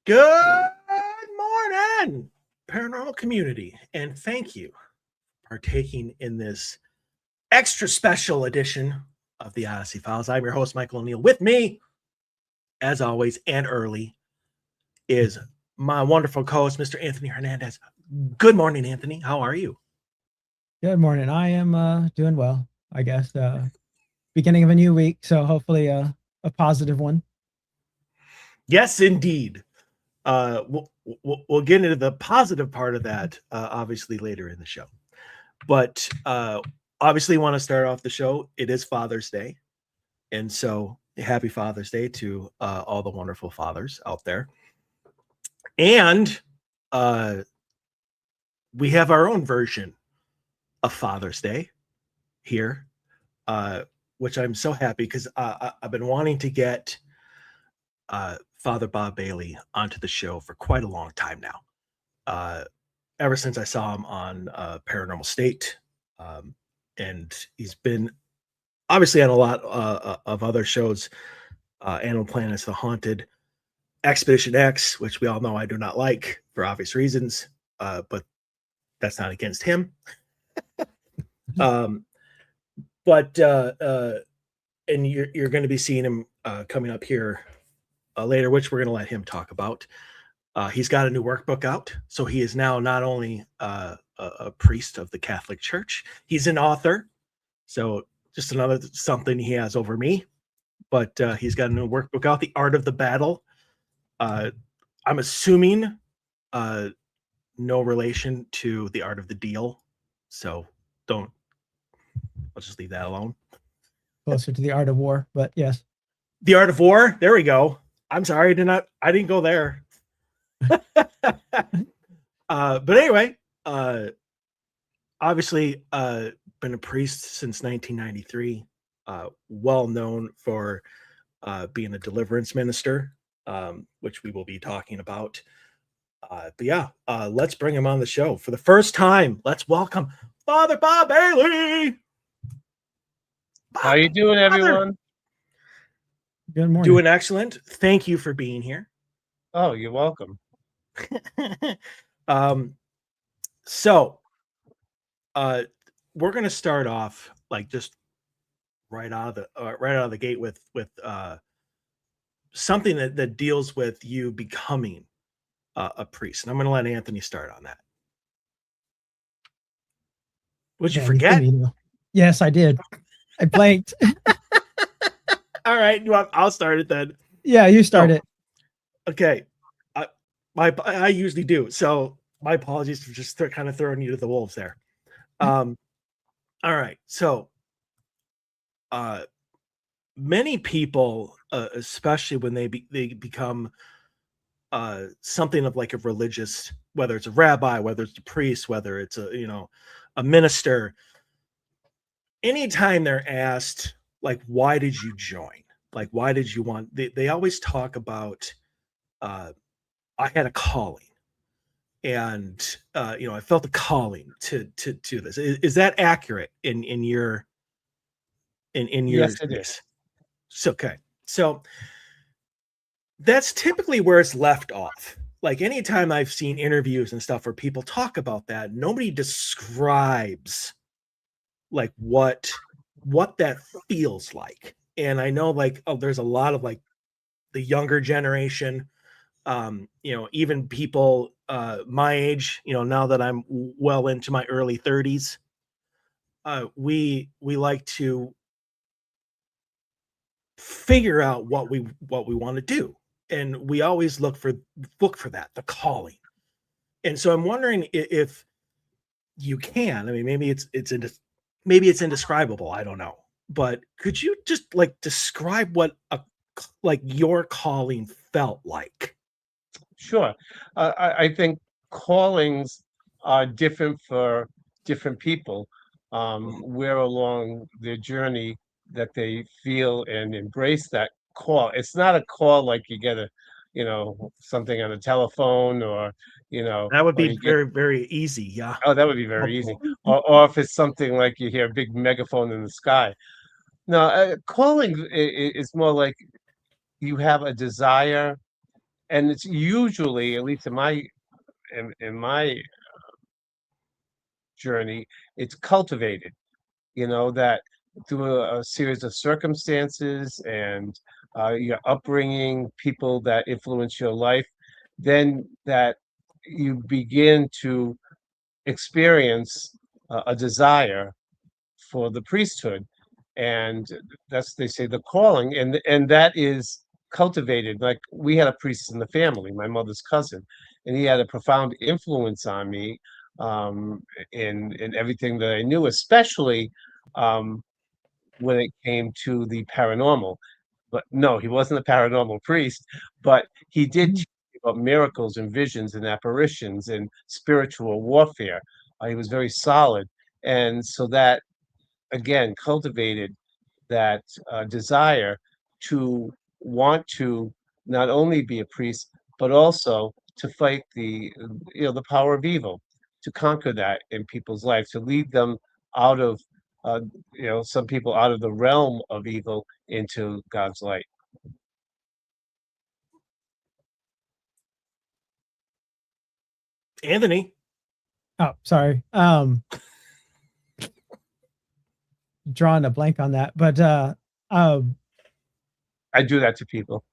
Good morning, paranormal community, and thank you for partaking in this extra special edition of the Odyssey Files. I'm your host, Michael O'Neill. With me, as always, and early, is my wonderful co-host, Mr. Anthony Hernandez. Good morning, Anthony. How are you? Good morning. I am doing well, I guess. Beginning of a new week, so hopefully a positive one. Yes, indeed. We'll get into the positive part of that, obviously, later in the show. But obviously, want to start off the show. It is Father's Day. And so happy Father's Day to all the wonderful fathers out there. And we have our own version of Father's Day here, which I'm so happy because I've been wanting to get Father Bob Bailey onto the show for quite a long time now. Ever since I saw him on Paranormal State. And he's been obviously on a lot of other shows, Animal Planet's The Haunted, Expedition X, which we all know I do not like for obvious reasons, but that's not against him. And you're going to be seeing him coming up here later, which we're going to let him talk about. He's got a new workbook out, so he is now not only a priest of the Catholic Church, he's an author. So just another something he has over me. But he's got a new workbook out, The Art of the Battle. I'm assuming no relation to The Art of the Deal. So I'll just leave that alone. Closer to The Art of War, but yes. The Art of War. There we go. I'm sorry, I didn't go there. But anyway, obviously been a priest since 1993, well known for being a deliverance minister, which we will be talking about. But yeah, let's bring him on the show for the first time. Let's welcome Father Bob Bailey. How you doing, everyone? Good morning. Doing excellent. Thank you for being here. Oh, you're welcome. So we're going to start off like just right out of the gate with something that deals with you becoming a priest, and I'm going to let Anthony start on that. Would you forget? Yes, I did. I blanked. All right, I'll start it then. Yeah, you start it. Okay, I usually do. So my apologies for just kind of throwing you to the wolves there. All right, so many people, especially when they become something of like a religious, whether it's a rabbi, whether it's a priest, whether it's a minister, anytime they're asked, like, why did you join? Like, why did you want? They always talk about, I had a calling, and I felt a calling to this. Is that accurate in your? Yes, it is. So, okay, so that's typically where it's left off. Like anytime I've seen interviews and stuff where people talk about that, nobody describes like what that feels like. And I know there's a lot of like the younger generation, even people my age, now that I'm well into my early 30s, we like to figure out what we want to do, and we always look for that, the calling. And so I'm wondering if you can. I mean, maybe it's indescribable. I don't know, but could you just like describe what your calling felt like? Sure. I think callings are different for different people, where along their journey that they feel and embrace that call. It's not a call like you get something on a telephone or, That would or be you get, very, very easy. Yeah. oh, that would be very easy. Or if it's something like you hear a big megaphone in the sky. No, calling is more like you have a desire and it's usually, at least in my journey, it's cultivated, that through a series of circumstances and your upbringing, people that influence your life, then that you begin to experience a desire for the priesthood, and that's, they say, the calling, and that is cultivated. Like, we had a priest in the family, my mother's cousin, and he had a profound influence on me, um, in everything that I knew, especially um, when it came to the paranormal. But no, he wasn't a paranormal priest, but he did Mhm. teach me about miracles and visions and apparitions and spiritual warfare. He was very solid, and so that again cultivated that desire to want to not only be a priest, but also to fight the power of evil, to conquer that in people's lives, to lead them out of uh, some people out of the realm of evil into God's light. Anthony. Oh, sorry. Drawing a blank on that, but um, I do that to people.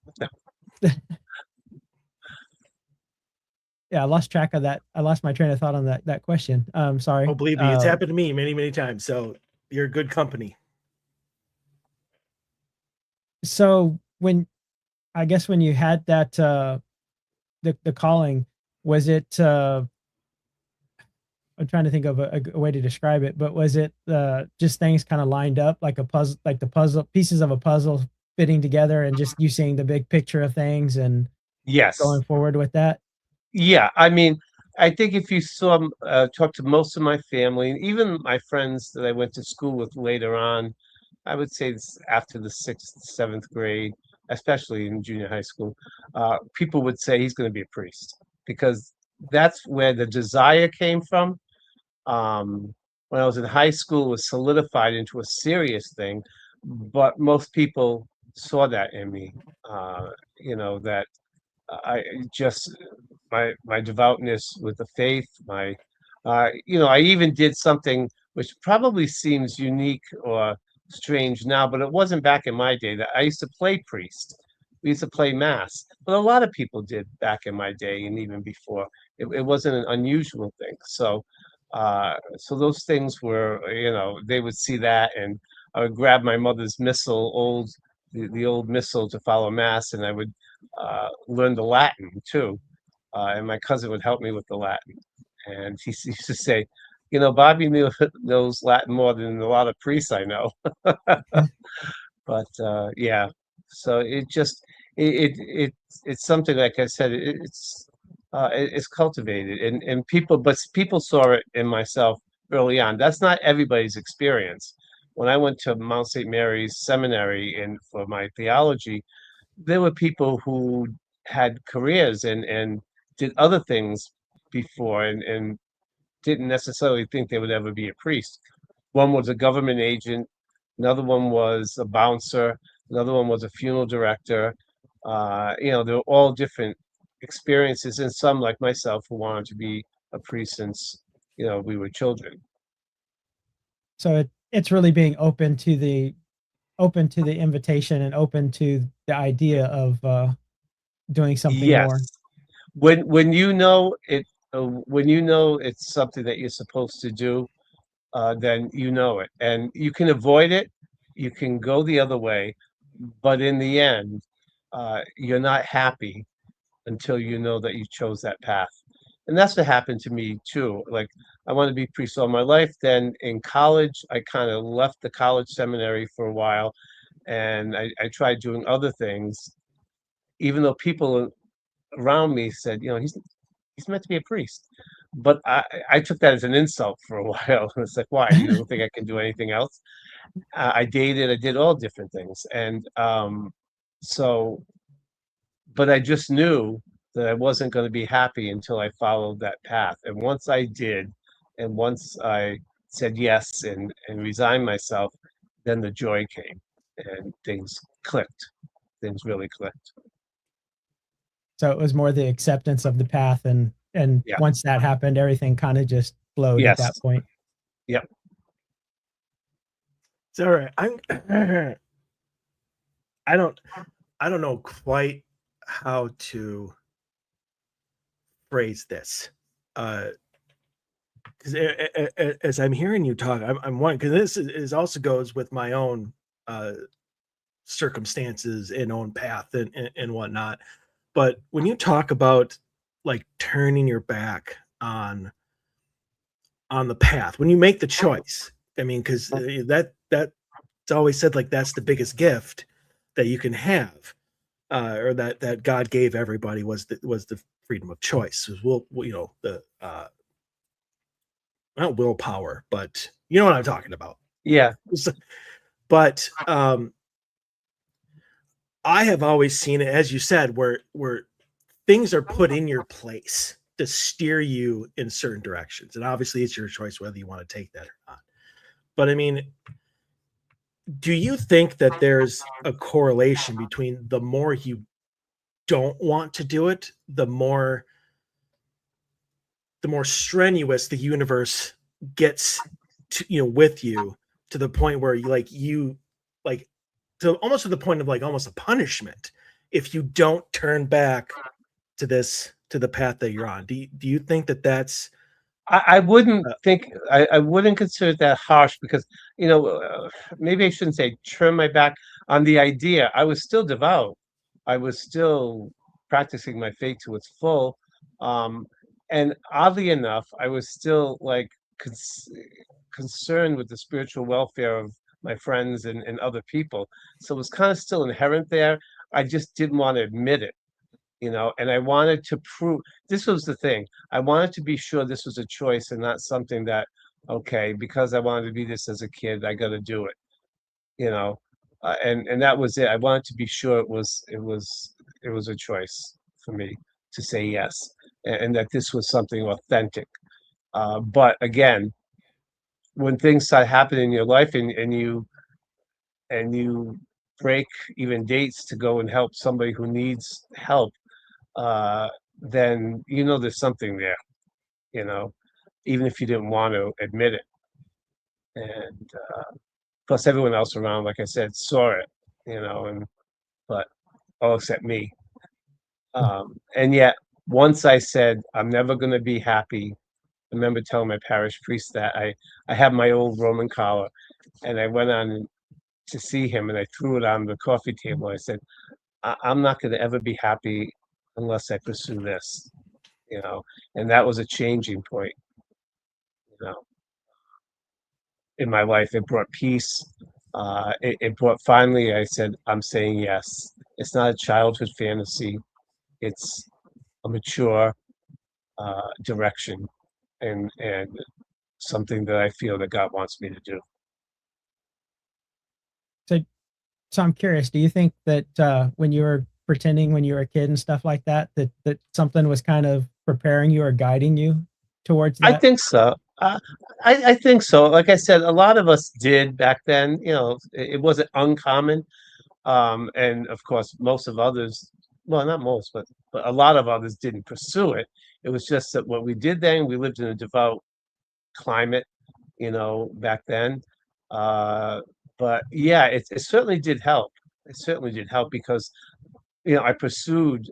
yeah, I lost track of that. I lost my train of thought on that question. Oh, Sorry. believe me, it's happened to me many, many times. So you're good company. So when I guess when you had that the calling, was it I'm trying to think of a way to describe it, but was it just things kind of lined up like a puzzle, like the puzzle pieces of a puzzle fitting together, and just you seeing the big picture of things and Yes. going forward with that? Yeah, I mean, I think if you talk to most of my family, and even my friends that I went to school with later on, I would say it's after the sixth, seventh grade, especially in junior high school, people would say he's going to be a priest because that's where the desire came from. When I was in high school, it was solidified into a serious thing, but most people saw that in me, that I just my devoutness with the faith, I even did something which probably seems unique or strange now, but it wasn't back in my day. That I used to play priest. We used to play mass, but a lot of people did back in my day and even before. It wasn't an unusual thing. So those things were, they would see that, and I would grab my mother's the old missal to follow mass, and I would learn the Latin too, and my cousin would help me with the Latin. And he used to say, Bobby knows Latin more than a lot of priests I know. But yeah, so it's something, like I said, it's cultivated, and people saw it in myself early on. That's not everybody's experience. When I went to Mount St. Mary's Seminary and for my theology, there were people who had careers and did other things before, and didn't necessarily think they would ever be a priest. One was a government agent, another one was a bouncer, another one was a funeral director. They were all different experiences, and some, like myself, who wanted to be a priest since we were children. So it's really being open to the invitation and open to the idea of doing something more. Yes, when you know it's something that you're supposed to do, then you know it. And you can avoid it, you can go the other way, but in the end, you're not happy until you know that you chose that path. And that's what happened to me too. Like, I wanted to be a priest all my life. Then in college, I kind of left the college seminary for a while, and I tried doing other things, even though people around me said, he's meant to be a priest. But I took that as an insult for a while. It's like, why? You don't think I can do anything else? I dated, I did all different things. And so, but I just knew that I wasn't going to be happy until I followed that path. And once I did, and once I said yes and resigned myself, then the joy came and things clicked. Things really clicked. So it was more the acceptance of the path, and Yeah. once that happened, everything kind of just flowed at Yes. that point. Yep. It's all right. I don't know quite how to phrase this. Because as I'm hearing you talk, I'm wondering, because this is also goes with my own circumstances and own path and whatnot. But when you talk about like turning your back on the path, when you make the choice, I mean, because that's always said, like, that's the biggest gift that you can have, or that God gave everybody, was the freedom of choice. The not willpower, but you know what I'm talking about. Yeah. But I have always seen it, as you said, where things are put in your place to steer you in certain directions, and obviously it's your choice whether you want to take that or not. But I mean, do you think that there's a correlation between the more you don't want to do it, the more strenuous the universe gets to, with you, to the point where you like to almost to the point of like almost a punishment if you don't turn back to the path that you're on? Do you think that that's I wouldn't uh, think I wouldn't consider that harsh because maybe I shouldn't say turn my back on the idea. I was still devout. I was still practicing my faith to its full. Um, and oddly enough, I was still like concerned with the spiritual welfare of my friends and other people. So it was kind of still inherent there. I just didn't want to admit it, and I wanted to prove this was the thing. I wanted to be sure this was a choice and not something that, okay, because I wanted to be this as a kid, I got to do it, you know. And that was it. I wanted to be sure it was a choice for me to say yes, and that this was something authentic. But again, when things start happening in your life and you break even dates to go and help somebody who needs help, uh, then there's something there, you know, even if you didn't want to admit it. And plus, everyone else around, like I said, saw it, and but all except me. And yet, once I said I'm never going to be happy, I remember telling my parish priest that I have my old Roman collar, and I went on to see him, and I threw it on the coffee table. I said, I'm not going to ever be happy unless I pursue this, and that was a changing point, you know, in my life. It brought peace. It brought, finally, I said, I'm saying yes. It's not a childhood fantasy. It's a mature direction and something that I feel that God wants me to do. So so I'm curious, do you think that when you were pretending when you were a kid and stuff like that, that something was kind of preparing you or guiding you towards I that? think so. I think so. Like I said, a lot of us did back then. It wasn't uncommon. And of course, most of others, well, not most, but a lot of others didn't pursue it. It was just that what we did then, we lived in a devout climate, back then. Uh, but yeah, it certainly did help. It certainly did help because, I pursued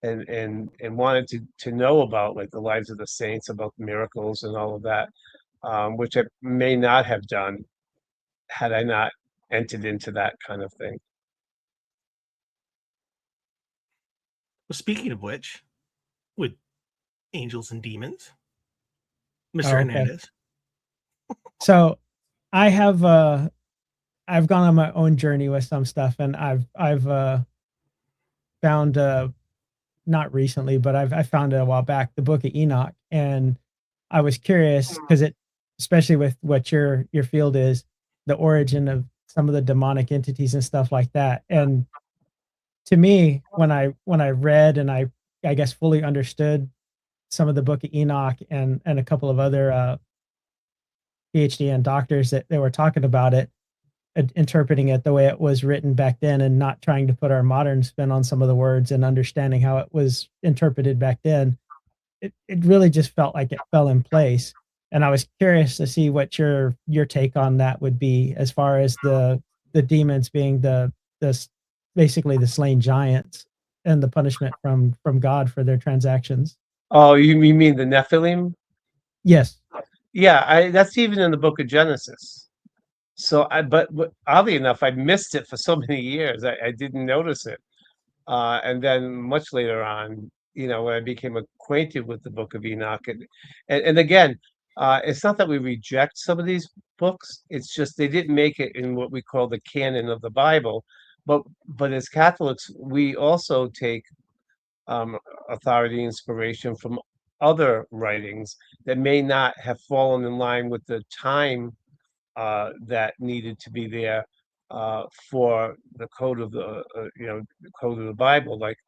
and wanted to know about like the lives of the saints, about the miracles and all of that, which I may not have done had I not entered into that kind of thing. well, speaking of which, with angels and demons, Mr. Oh, okay. Hernandez? So I have I've gone on my own journey with some stuff, and I've found not recently, but I found it a while back, the Book of Enoch, and I was curious because it, especially with what your field is, the origin of some of the demonic entities and stuff like that. And to me, when I read and I guess fully understood some of the Book of Enoch and a couple of other PhD and doctors that they were talking about it, interpreting it the way it was written back then and not trying to put our modern spin on some of the words and understanding how it was interpreted back then, it really just felt like it fell in place. And I was curious to see what your take on that would be, as far as the demons being basically the slain giants and the punishment from God for their transactions. Oh, you mean the Nephilim? Yes. Yeah, that's even in the book of Genesis. So but oddly enough, I missed it for so many years. I didn't notice it. And then much later on, when I became acquainted with the Book of Enoch, and again, it's not that we reject some of these books. It's just they didn't make it in what we call the canon of the Bible. But as Catholics, we also take authority, inspiration from other writings that may not have fallen in line with the time that needed to be there for the code of the code of the Bible. Like,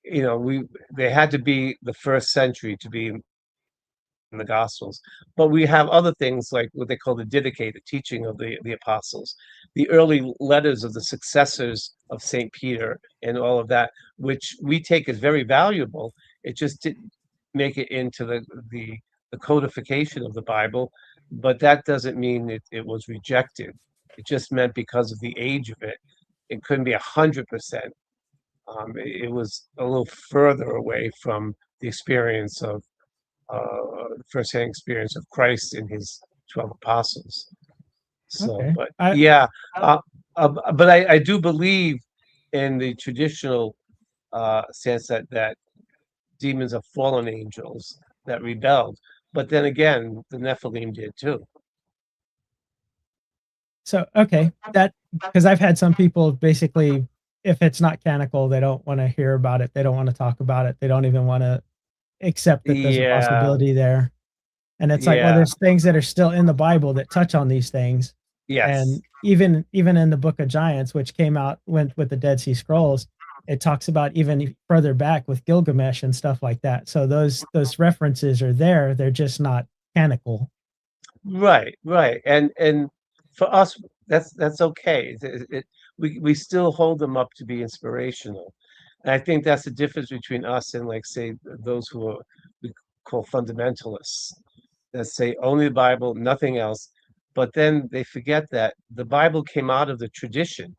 they had to be the first century to be in the Gospels. But we have other things like what they call the Didache, the teaching of the apostles, the early letters of the successors of St. Peter, and all of that, which we take as very valuable. It just didn't make it into the codification of the Bible, but that doesn't mean it was rejected. It just meant because of the age of it, it couldn't be 100%. It was a little further away from the experience of firsthand experience of Christ and his 12 apostles. So, Okay. but yeah, but I do believe in the traditional sense that demons are fallen angels that rebelled. But then again, the Nephilim did too. So, okay, that, because I've had some people basically, if it's not canonical, they don't want to hear about it. They don't want to talk about it. They don't even want to accept that there's a Yeah, possibility there. And it's like, well, yeah, there's things that are still in the Bible that touch on these things. yes, And even in the Book of Giants, which came out with the Dead Sea Scrolls, it talks about even further back with Gilgamesh and stuff like that. So those references are there. They're just not canonical. right, and for us, that's okay. We still hold them up to be inspirational, and I think that's the difference between us and, like, say, those who are we call fundamentalists, that say only the Bible, nothing else. But then they forget that the Bible came out of the tradition.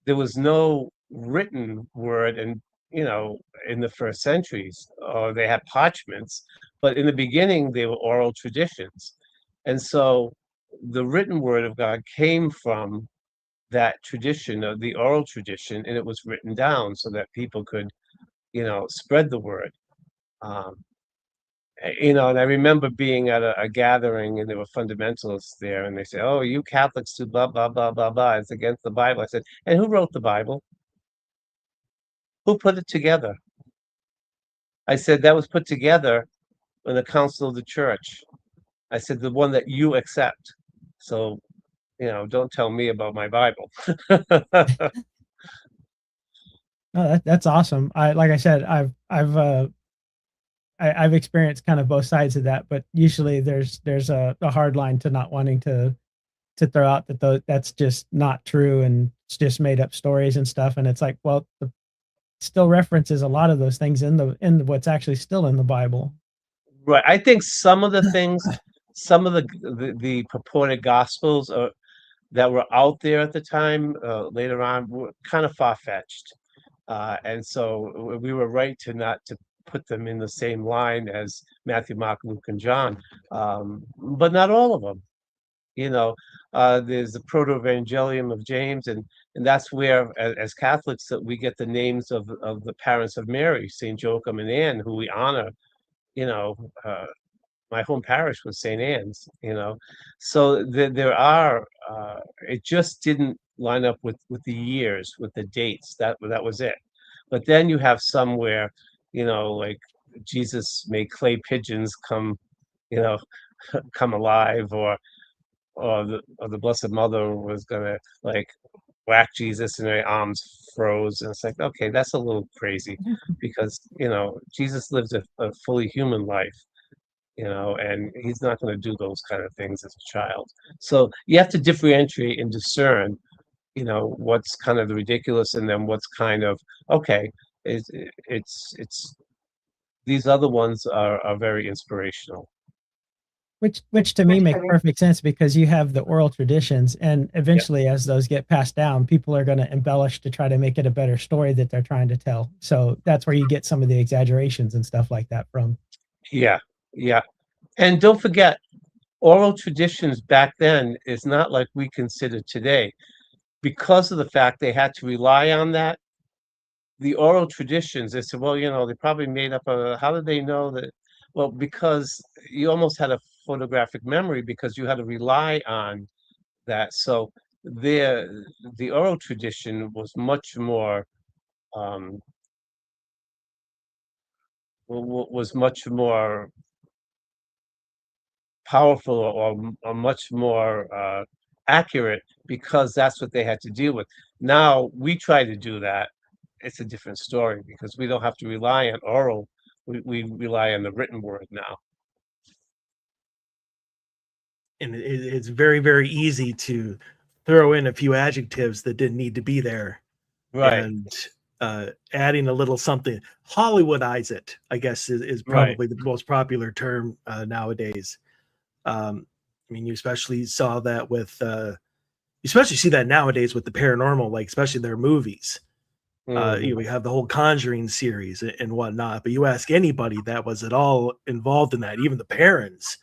There was no written word, and in the first centuries, or they had parchments, but in the beginning they were oral traditions. And so the written word of God came from that tradition of the oral tradition, and it was written down so that people could spread the word. um, and I remember being at a gathering, and there were fundamentalists there, and they said, "Oh, you Catholics do blah blah blah blah blah. It's against the Bible." I said, "And who wrote the Bible? Who put it together?" I said, "That was put together in the Council of the Church." I said, "The one that you accept. So, don't tell me about my Bible." Oh, that's awesome. Like I said, I've experienced kind of both sides of that, but usually there's a hard line to not wanting to throw out that that's just not true, and it's just made up stories and stuff. And it's like, well, still references a lot of those things in what's actually still in the Bible. Right. I think some of the things, some of the purported gospels that were out there at the time, later on, were kind of far-fetched. And so we were right to not to put them in the same line as Matthew, Mark, Luke, and John, but not all of them. You know, there's the Proto-Evangelium of James, and that's where, as Catholics, that we get the names of the parents of Mary, Saint Joachim and Anne, who we honor. You know, uh, my home parish was St. Anne's. So there are. It just didn't line up with the years, with the dates. That was it. But then you have somewhere, like Jesus made clay pigeons come, you know, come alive, or the Blessed Mother was gonna, like, whack Jesus and their arms froze, and it's like, okay, that's a little crazy, because Jesus lived a fully human life. and he's not going to do those kind of things as a child. So you have to differentiate and discern, what's kind of the ridiculous, and then what's kind of okay. It's these other ones are very inspirational. Which to me makes perfect sense, because you have the oral traditions, and Yeah. eventually as those get passed down, people are going to embellish to try to make it a better story that they're trying to tell. So that's where you get some of the exaggerations and stuff like that from. Yeah, yeah. And don't forget, oral traditions back then is not like we consider today. Because of the fact they had to rely on that, the oral traditions, they said, well, they probably made up how did they know that? Well, because you almost had a photographic memory because you had to rely on that. So the oral tradition was much more um, was much more powerful, or much more accurate, because that's what they had to deal with. Now we try to do that. It's a different story because we don't have to rely on oral. We rely on the written word now. And it's very, very easy to throw in a few adjectives that didn't need to be there, Right, and adding a little something, Hollywoodize it, I guess, is right. probably the most popular term nowadays. I mean, you especially saw that with, you especially see that nowadays with the paranormal, like especially their movies. Mhm. We have the whole Conjuring series and whatnot, but you ask anybody that was at all involved in that, even the parents,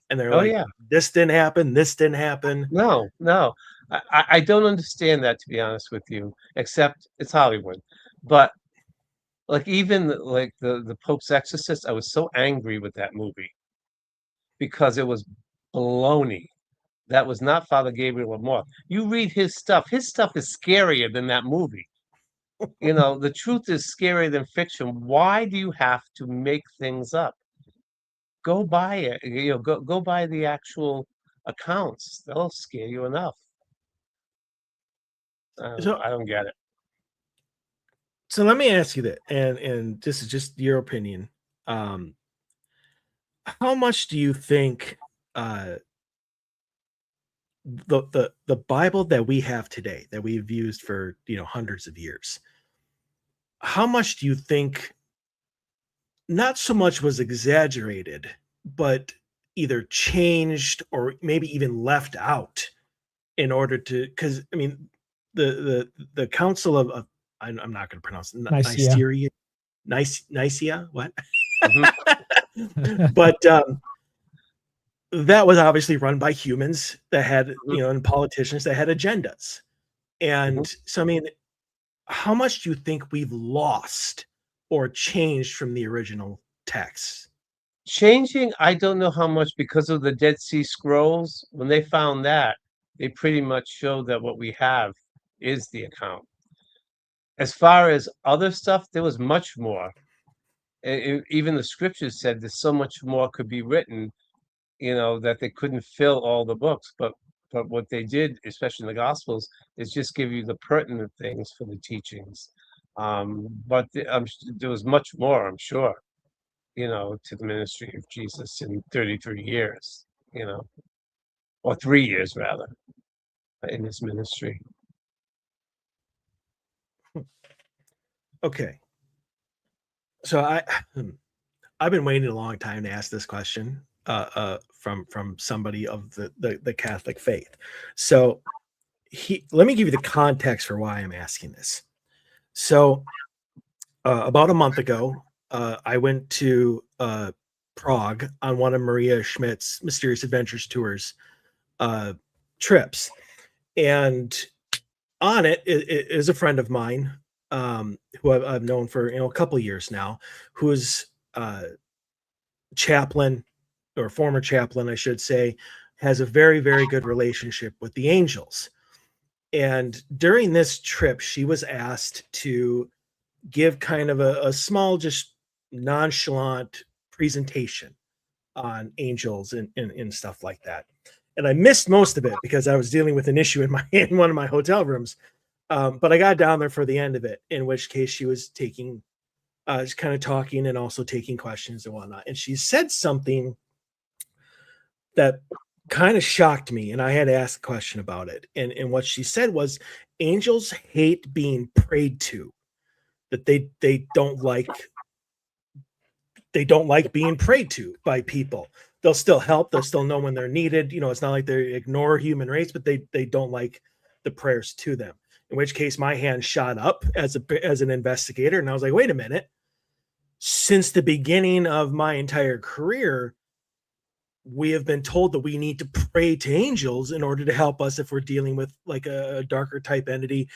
and they're Oh like, yeah. "This didn't happen. This didn't happen." No, no. I don't understand that, to be honest with you, except it's Hollywood. But like even like the Pope's Exorcist, I was so angry with that movie because it was baloney. That was not Father Gabriel Amorth. You read his stuff. His stuff is scarier than that movie. The truth is scarier than fiction. Why do you have to make things up? Go buy it. Go buy the actual accounts. They'll scare you enough. So, I don't get it. so let me ask you that, and this is just your opinion. Um, how much do you think uh, the Bible that we have today, that we've used for hundreds of years, how much do you think not so much was exaggerated, but either changed or maybe even left out in order to? Because I mean, the Council of I'm not going to pronounce it, Nicaea. Nicaea, what? Mhm, But that was obviously run by humans that had, mhm, and politicians that had agendas. mhm. And so, I mean, how much do you think we've lost or changed from the original text? Changing, I don't know how much, because of the Dead Sea Scrolls. When they found that, they pretty much showed that what we have is the account. As far as other stuff, there was much more. Even the scriptures said there's so much more could be written, that they couldn't fill all the books. But what they did, especially in the Gospels, is just give you the pertinent things for the teachings. But there was much more, I'm sure, to the ministry of Jesus in 33 years, or 3 years rather, in his ministry. Okay. So I've been waiting a long time to ask this question from somebody of the Catholic faith. So let me give you the context for why I'm asking this. So about a month ago, I went to Prague on one of Maria Schmidt's Mysterious Adventures tours uh, trips, and on it is a friend of mine, who I've known for a couple of years now, who is chaplain, or former chaplain, I should say, has a very, very good relationship with the angels. And during this trip, she was asked to give kind of a small, just nonchalant presentation on angels and stuff like that. And I missed most of it because I was dealing with an issue in my in one of my hotel rooms. But I got down there for the end of it, in which case she was taking, just kind of talking and also taking questions and whatnot. And she said something that kind of shocked me, and I had to ask a question about it. And what she said was, angels hate being prayed to. That they don't like being prayed to by people. They'll still help. They'll still know when they're needed. You know, it's not like they ignore human race, but they don't like the prayers to them. In which case, my hand shot up as an investigator, and I was like, wait a minute. Since the beginning of my entire career, we have been told that we need to pray to angels in order to help us if we're dealing with like a darker type entity.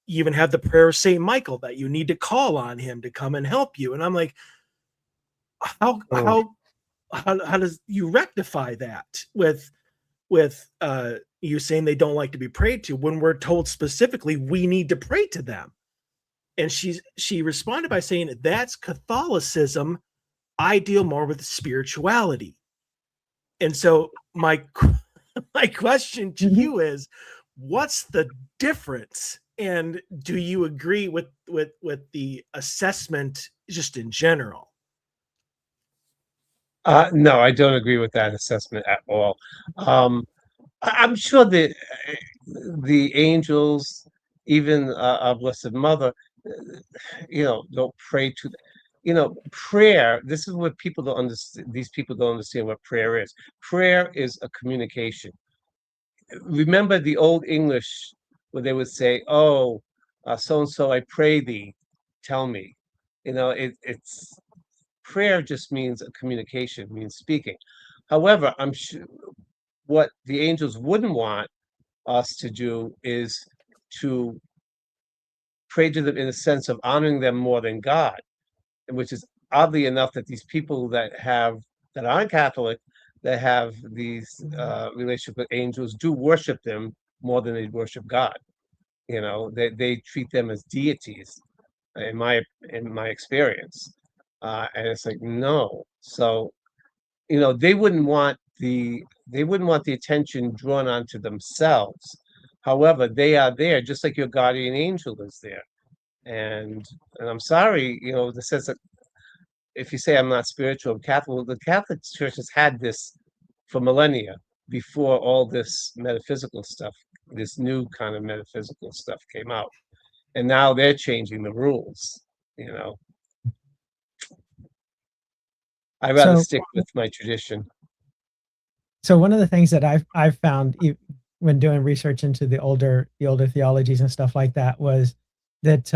You even have the prayer of Saint Michael that you need to call on him to come and help you. And I'm like, how Oh. how does you rectify that with you saying they don't like to be prayed to when we're told specifically we need to pray to them? And she responded by saying, that's Catholicism. I deal more with spirituality. And so my question to you is, what's the difference? And do you agree with the assessment just in general? No, I don't agree with that assessment at all. I'm sure that the angels, even our Blessed Mother, don't pray to. Prayer. This is what people don't understand. These people don't understand what prayer is. Prayer is a communication. Remember the old English where they would say, "Oh, so and so, I pray thee, tell me." It's prayer just means a communication, means speaking. However, I'm sure what the angels wouldn't want us to do is to pray to them in the sense of honoring them more than God, which is oddly enough that these people that aren't Catholic, that have these relationship with angels, do worship them more than they worship God. They treat them as deities, in my experience, and it's like no. So they wouldn't want the attention drawn onto themselves. However, they are there, just like your guardian angel is there. And I'm sorry, the sense that if you say I'm not spiritual, I'm Catholic, well, the Catholic Church has had this for millennia before all this metaphysical stuff, this new kind of metaphysical stuff came out. And now they're changing the rules, you know. I'd rather So stick with my tradition. so one of the things that I've found when doing research into the older theologies and stuff like that was that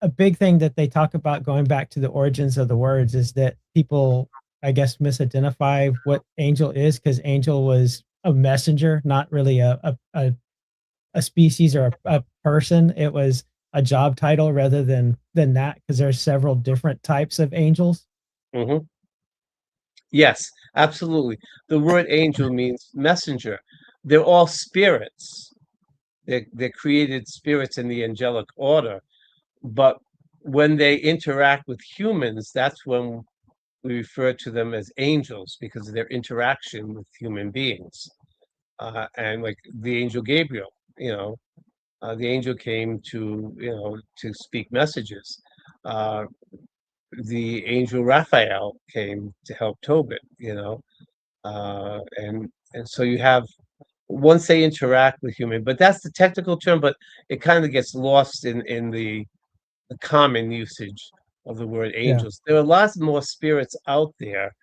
a big thing that they talk about going back to the origins of the words is that people, I guess, misidentify what angel is, because angel was a messenger, not really a species or a person. It was a job title rather than that, because there's several different types of angels. Hmm. Yes, absolutely. The word angel means messenger. They're all spirits. They're created spirits in the angelic order. But when they interact with humans, that's when we refer to them as angels because of their interaction with human beings. And like the angel Gabriel, the angel came to speak messages. Uh, the angel Raphael came to help Tobit, and so you have once they interact with human, but that's the technical term, but it kind of gets lost in the common usage of the word Yeah. angels. There are lots more spirits out there,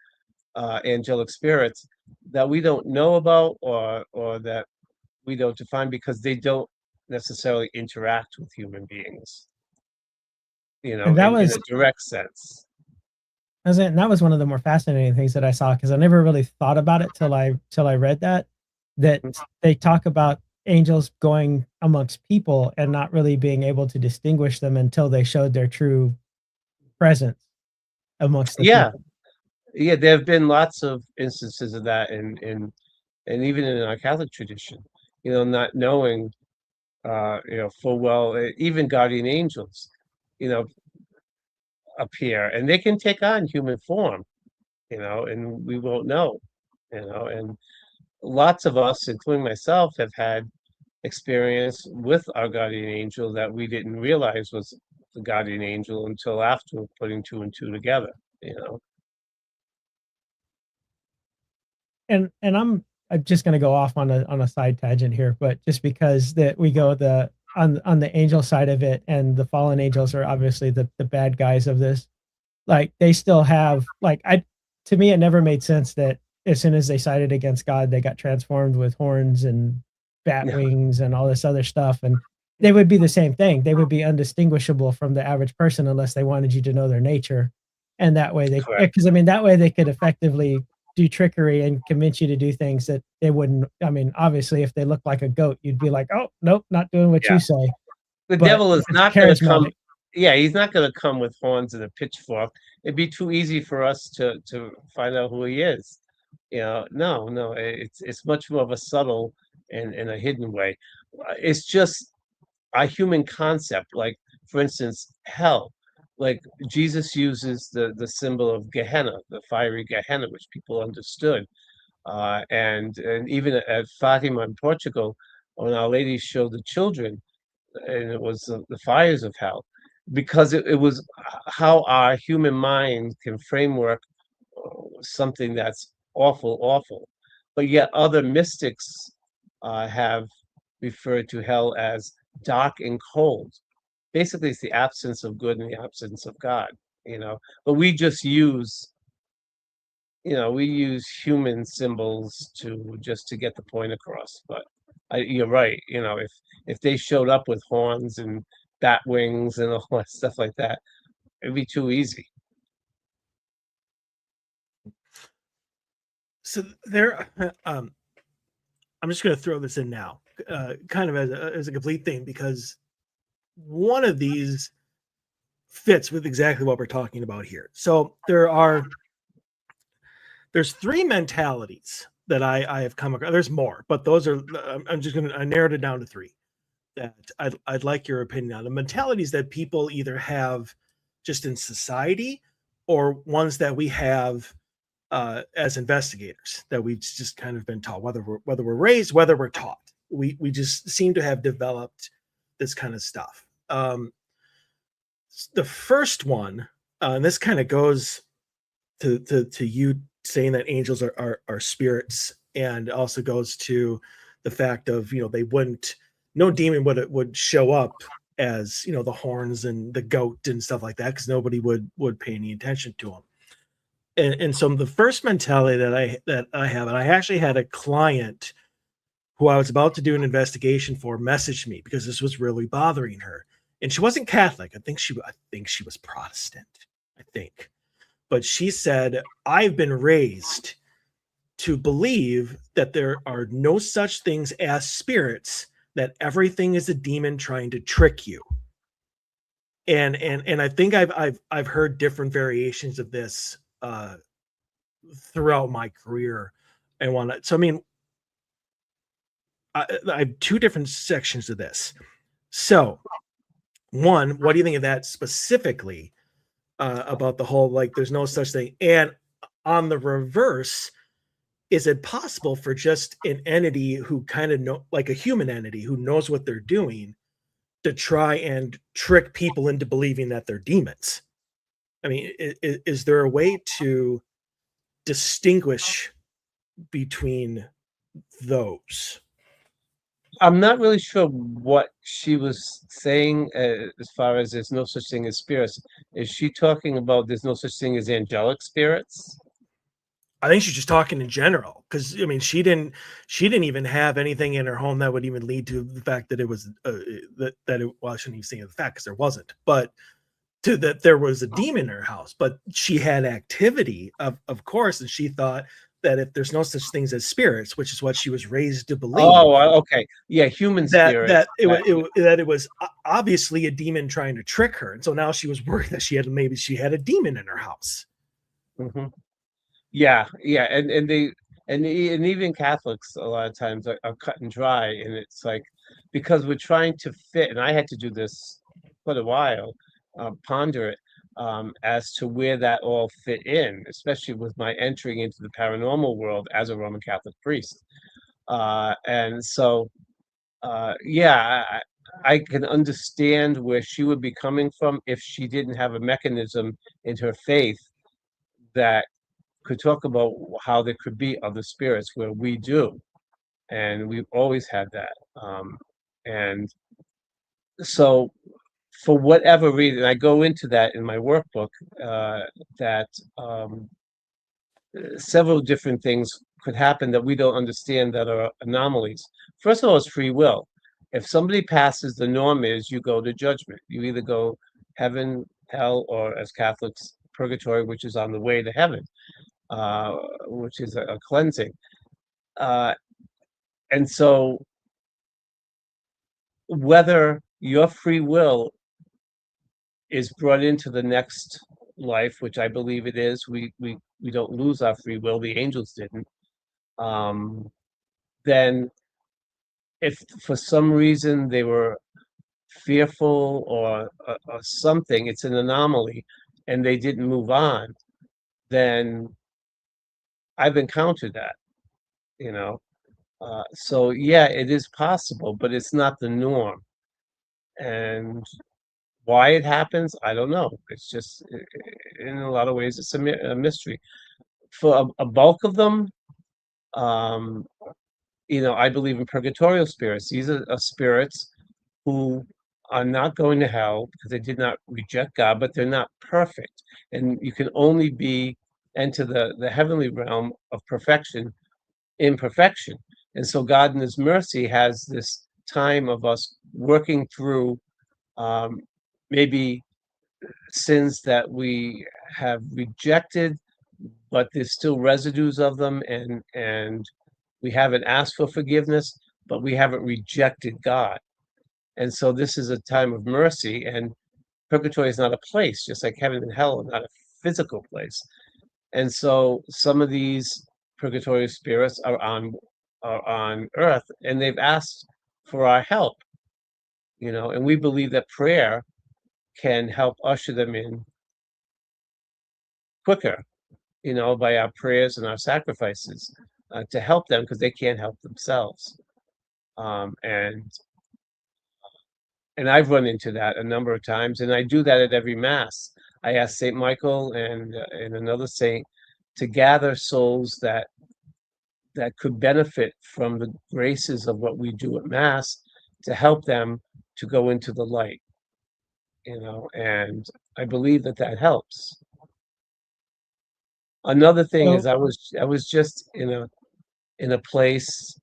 angelic spirits that we don't know about or that we don't define because they don't necessarily interact with human beings, And that in a was direct sense. and that was one of the more fascinating things that I saw, because I never really thought about it till I read that they talk about angels going amongst people and not really being able to distinguish them until they showed their true presence amongst the Yeah, people. yeah, there have been lots of instances of that and even in our Catholic tradition, not knowing, full well, even guardian angels, you know, appear and they can take on human form, and we won't know, and lots of us, including myself, have had experience with our guardian angel that we didn't realize was the guardian angel until after putting two and two together, you know. I'm just going to go off on a side tangent here, but just because that we go on the angel side of it, and the fallen angels are obviously the bad guys of this. Like they still have like to me it never made sense that as soon as they sided against God, they got transformed with horns and bat No, wings and all this other stuff, and they would be the same thing. They would be undistinguishable from the average person unless they wanted you to know their nature, and that way correct. because I mean that way they could effectively do trickery and convince you to do things that they wouldn't. I mean, obviously, if they look like a goat, you'd be like, "Oh, nope, not doing what Yeah. you say." The But devil if is it's not going to come. charismatic, Yeah, he's not going to come with horns and a pitchfork. It'd be too easy for us to find out who he is. No, it's much more of a subtle and a hidden way. It's just a human concept. Like, for instance, hell. Like Jesus uses the symbol of Gehenna, the fiery Gehenna, which people understood. And even at Fatima in Portugal, when Our Lady showed the children, and it was the fires of hell, because it was how our human mind can framework something that's awful, awful. But yet other mystics have referred to hell as dark and cold. Basically, it's the absence of good and the absence of God, you know. But we use human symbols to just to get the point across. But you're right. If they showed up with horns and bat wings and all that stuff like that, it'd be too easy. So there, I'm just going to throw this in now, kind of as a complete thing, because one of these fits with exactly what we're talking about here. So there's three mentalities that I have come across. There's more, but those are I'm just going to I narrowed it down to three that I'd like your opinion on. The mentalities that people either have just in society, or ones that we have as investigators that we've just kind of been taught, whether we're raised, whether we're taught. We just seem to have developed this kind of stuff. The first one, and this kind of goes to you saying that angels are spirits, and also goes to the fact of no demon would show up as the horns and the goat and stuff like that, because nobody would pay any attention to them. And so the first mentality that I have, and I actually had a client who I was about to do an investigation for message me because this was really bothering her. And she wasn't Catholic. I think she was Protestant. I think. But she said, I've been raised to believe that there are no such things as spirits, that everything is a demon trying to trick you. And I think I've heard different variations of this throughout my career. So I mean, I have two different sections of this. So one, what do you think of that specifically, about the whole, like, there's no such thing? And on the reverse, is it possible for just an entity who kind of like a human entity who knows what they're doing, to try and trick people into believing that they're demons? I mean, is there a way to distinguish between those? I'm not really sure what she was saying as far as there's no such thing as spirits. Is she talking about there's no such thing as angelic spirits? I think she's just talking in general, because I mean, she didn't even have anything in her home that would even lead to the fact that it was well, I shouldn't even say the fact, because there wasn't, but to that there was a demon in her house. But she had activity, of course, and she thought that if there's no such things as spirits, which is what she was raised to believe, Okay, yeah, human that spirits. it was obviously a demon trying to trick her, and so now she was worried that maybe she had a demon in her house. Mhm. Yeah, and even Catholics a lot of times are cut and dry, and it's like, because we're trying to fit, and I had to do this quite a while, ponder it, as to where that all fit in, especially with my entering into the paranormal world as a Roman Catholic priest. And so, yeah, I can understand where she would be coming from if she didn't have a mechanism in her faith that could talk about how there could be other spirits where we do, and we've always had that. And so, for whatever reason, I go into that in my workbook, that several different things could happen that we don't understand that are anomalies. First of all, it's free will. If somebody passes, the norm is you go to judgment. You either go heaven, hell, or as Catholics, purgatory, which is on the way to heaven, which is a cleansing. And so, whether your free will is brought into the next life, which I believe it is, we don't lose our free will. The angels didn't. Then, if for some reason they were fearful or something, it's an anomaly, and they didn't move on, then I've encountered that, you know. So yeah, it is possible, but it's not the norm. And why it happens, I don't know. It's just, in a lot of ways, it's a mystery. For a bulk of them, um, I believe in purgatorial spirits. These are spirits who are not going to hell because they did not reject God, but they're not perfect. And you can only enter the heavenly realm of perfection in perfection. And so God in his mercy has this time of us working through, maybe sins that we have rejected, but there's still residues of them, and we haven't asked for forgiveness, but we haven't rejected God. And so this is a time of mercy, and purgatory is not a place, just like heaven and hell are not a physical place. And so some of these purgatory spirits are on earth, and they've asked for our help, and we believe that prayer can help usher them in quicker, by our prayers and our sacrifices, to help them because they can't help themselves. And I've run into that a number of times, and I do that at every mass. I ask Saint Michael and another saint to gather souls that could benefit from the graces of what we do at mass, to help them to go into the light. And I believe that helps. Another thing is, I was just in a place,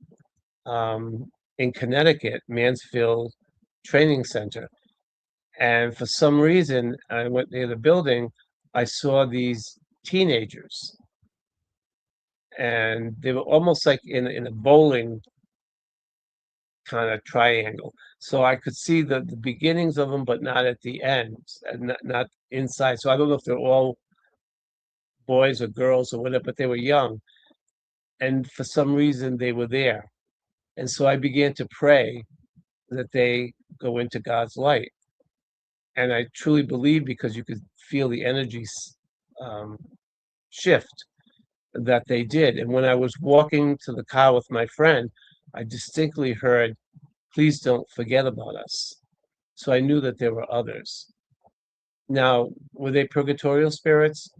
in Connecticut, Mansfield Training Center, and for some reason I went near the building. I saw these teenagers, and they were almost like in a bowling kind of triangle. So I could see the beginnings of them, but not at the end, and not inside. So I don't know if they're all boys or girls or whatever, but they were young. And for some reason they were there. And so I began to pray that they go into God's light. And I truly believe, because you could feel the energies shift, that they did. And when I was walking to the car with my friend, I distinctly heard, "Please don't forget about us." So I knew that there were others. Now, were they purgatorial spirits?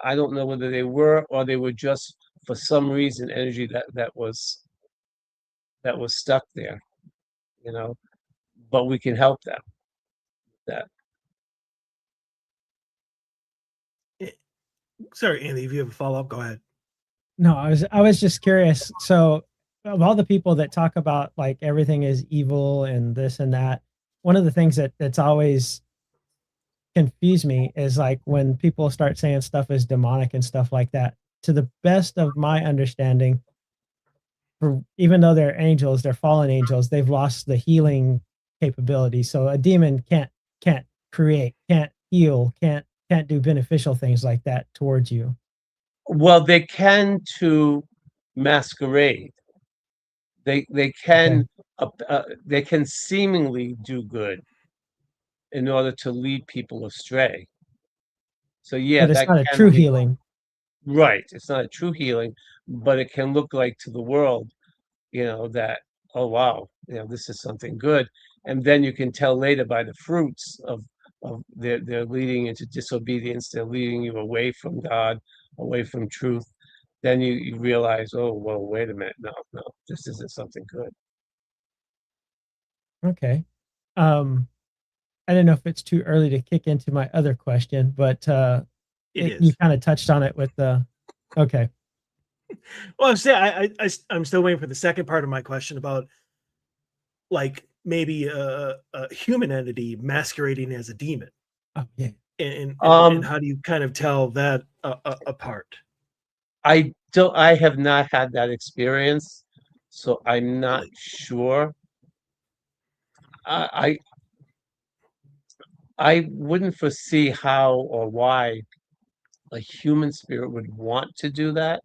I don't know whether they were, or they were just, for some reason, energy that was stuck there, but we can help them. That Sorry, Andy, if you have a follow-up, go ahead. No, I was just curious. So, of all the people that talk about like everything is evil and this and that, one of the things that's always confused me is like when people start saying stuff is demonic and stuff like that. To the best of my understanding, even though they're angels, they're fallen angels, they've lost the healing capability. So a demon can't create, can't heal, can't do beneficial things like that towards you. Well, they can to masquerade. They can they can seemingly do good in order to lead people astray. So yeah, But it's that not a can true be healing. right. It's not a true healing, but it can look like to the world, that, oh wow, this is something good. And then you can tell later by the fruits of they're leading into disobedience, they're leading you away from God, away from truth, then you realize, oh, well, wait a minute, no, this isn't something good. Okay. I don't know if it's too early to kick into my other question, but It you is. kind of touched on it with the. Okay. Well, I'm still waiting for the second part of my question about like maybe a human entity masquerading as a demon, Oh yeah. and how do you kind of tell that apart? I have not had that experience, so I'm not Really? sure. I I wouldn't foresee how or why a human spirit would want to do that.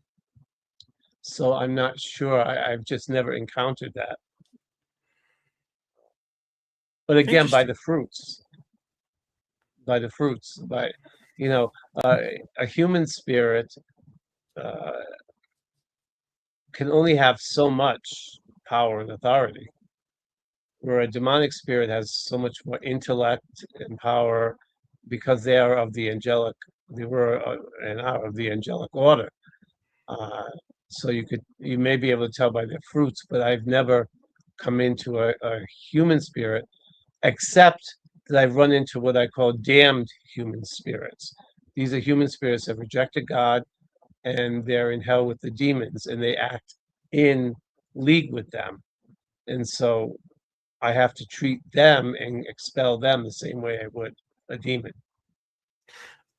So I'm not sure. I've just never encountered that. But again, by Interesting. the fruits, by you know, uh, a human spirit uh, can only have so much power and authority, where a demonic spirit has so much more intellect and power because they are of the angelic, they were and are of the angelic order. Uh, so you may be able to tell by their fruits, but I've never come into a human spirit, except that I've run into what I call damned human spirits. These are human spirits that rejected God and they're in hell with the demons and they act in league with them. And so I have to treat them and expel them the same way I would a demon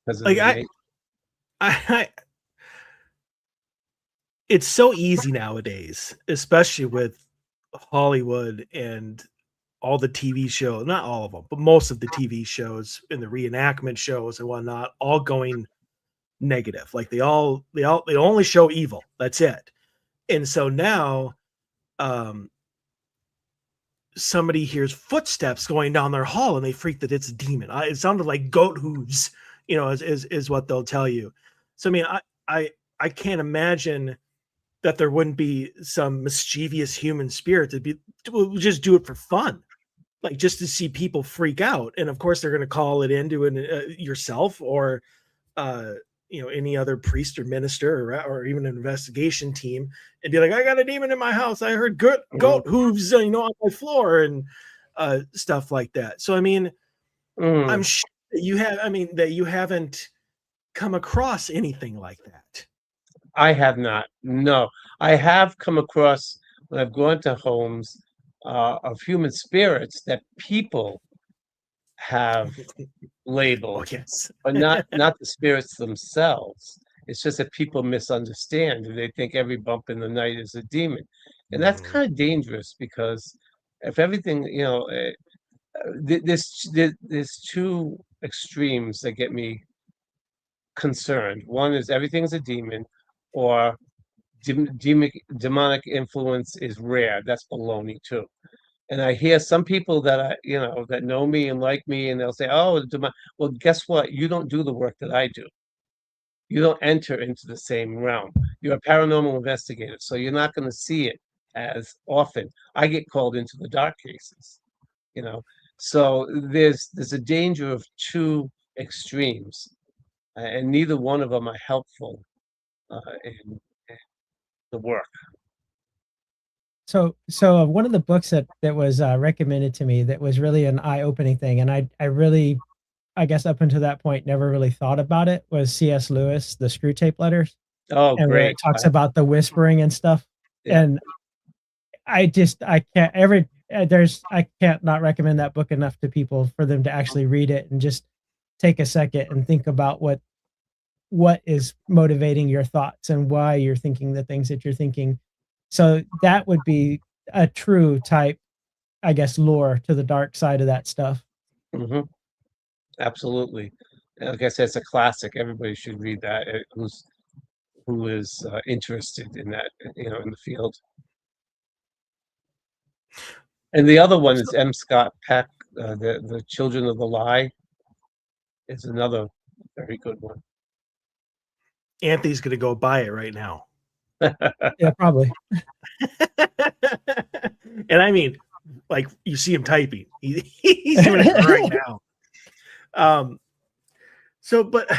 because of Like their nature. I it's so easy nowadays, especially with Hollywood and all the TV shows, not all of them, but most of the TV shows and the reenactment shows and whatnot, all going negative. Like they only show evil. That's it. And so now um somebody hears footsteps going down their hall and they freak that it's a demon. It sounded like goat hooves, is what they'll tell you. So I mean, I can't imagine that there wouldn't be some mischievous human spirit to just do it for fun, like just to see people freak out. And of course, they're going to call it into yourself or uh, any other priest or minister or even an investigation team and be like, I got a demon in my house. I heard goat hooves, on my floor and stuff like that. So, I mean, Mm. I'm sure that you haven't come across anything like that. I have not. No, I have come across when I've gone to homes of human spirits that people have Oh, labeled, yes. but not the spirits themselves. It's just that people misunderstand. They think every bump in the night is a demon, and that's Mm. kind of dangerous because if everything, there's two extremes that get me concerned. One is everything's a demon, or demonic influence is rare. That's baloney too. And I hear some people that that know me and like me, and they'll say, "Oh, well, guess what? You don't do the work that I do. You don't enter into the same realm. You're a paranormal investigator, so you're not going to see it as often. I get called into the dark cases, you know. So there's a danger of two extremes, and neither one of them are helpful in the work. So one of the books that was recommended to me that was really an eye-opening thing, and I really, I guess up until that point never really thought about it, was C.S. Lewis, The Screw Tape Letters, Oh, and where great! it talks about the whispering and stuff. Yeah. And I can't I can't not recommend that book enough to people for them to actually read it and just take a second and think about what is motivating your thoughts and why you're thinking the things that you're thinking. So that would be a true type, I guess, lore to the dark side of that stuff. hmm Absolutely. Like I said, it's a classic. Everybody should read that. Who is interested in that, in the field. And the other one is M. Scott Peck, the Children of the Lie, is another very good one. Anthony's going to go buy it right now. Yeah, probably. And I mean, like you see him typing. He's doing it right now. So, but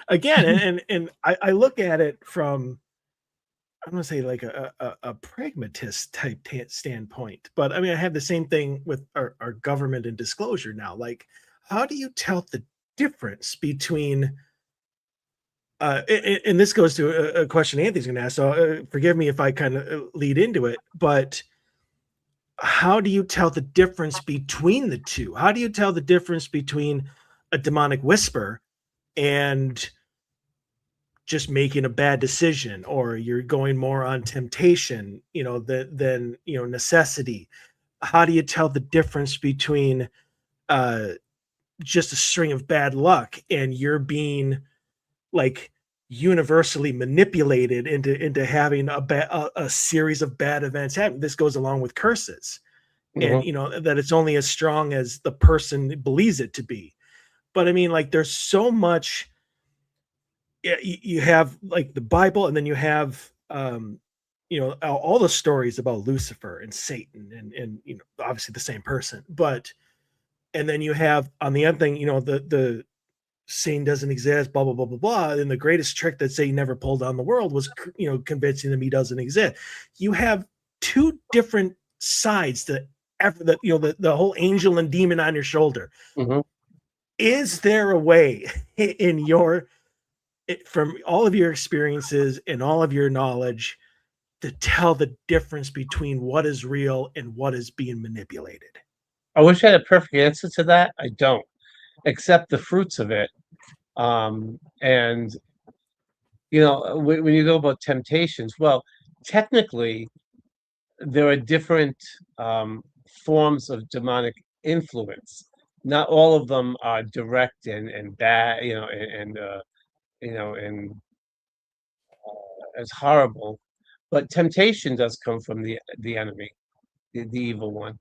again, and I look at it from, I'm gonna say like a pragmatist type standpoint, but I mean I have the same thing with our government and disclosure now. Like, how do you tell the difference between and this goes to a question Anthony's gonna ask, so forgive me if I kind of lead into it, but how do you tell the difference between the two? How do you tell the difference between a demonic whisper and just making a bad decision, or you're going more on temptation, than necessity? How do you tell the difference between uh just a string of bad luck and you're being like universally manipulated into having a series of bad events happen? This goes along with curses, and Mhm. that it's only as strong as the person believes it to be. But I mean, like, there's so much. Yeah, you have like the Bible, and then you have all the stories about Lucifer and Satan, and obviously the same person. But and then you have on the other thing, the Satan doesn't exist, blah blah blah blah blah. And the greatest trick that Satan never pulled on the world was convincing them he doesn't exist. You have two different sides to ever the whole angel and demon on your shoulder. Mhm. Is there a way in from all of your experiences and all of your knowledge to tell the difference between what is real and what is being manipulated? I wish I had a perfect answer to that. I don't, except the fruits of it. And when you go about temptations, well, technically, there are different forms of demonic influence. Not all of them are direct and bad, and as horrible. But temptation does come from the enemy, the evil one.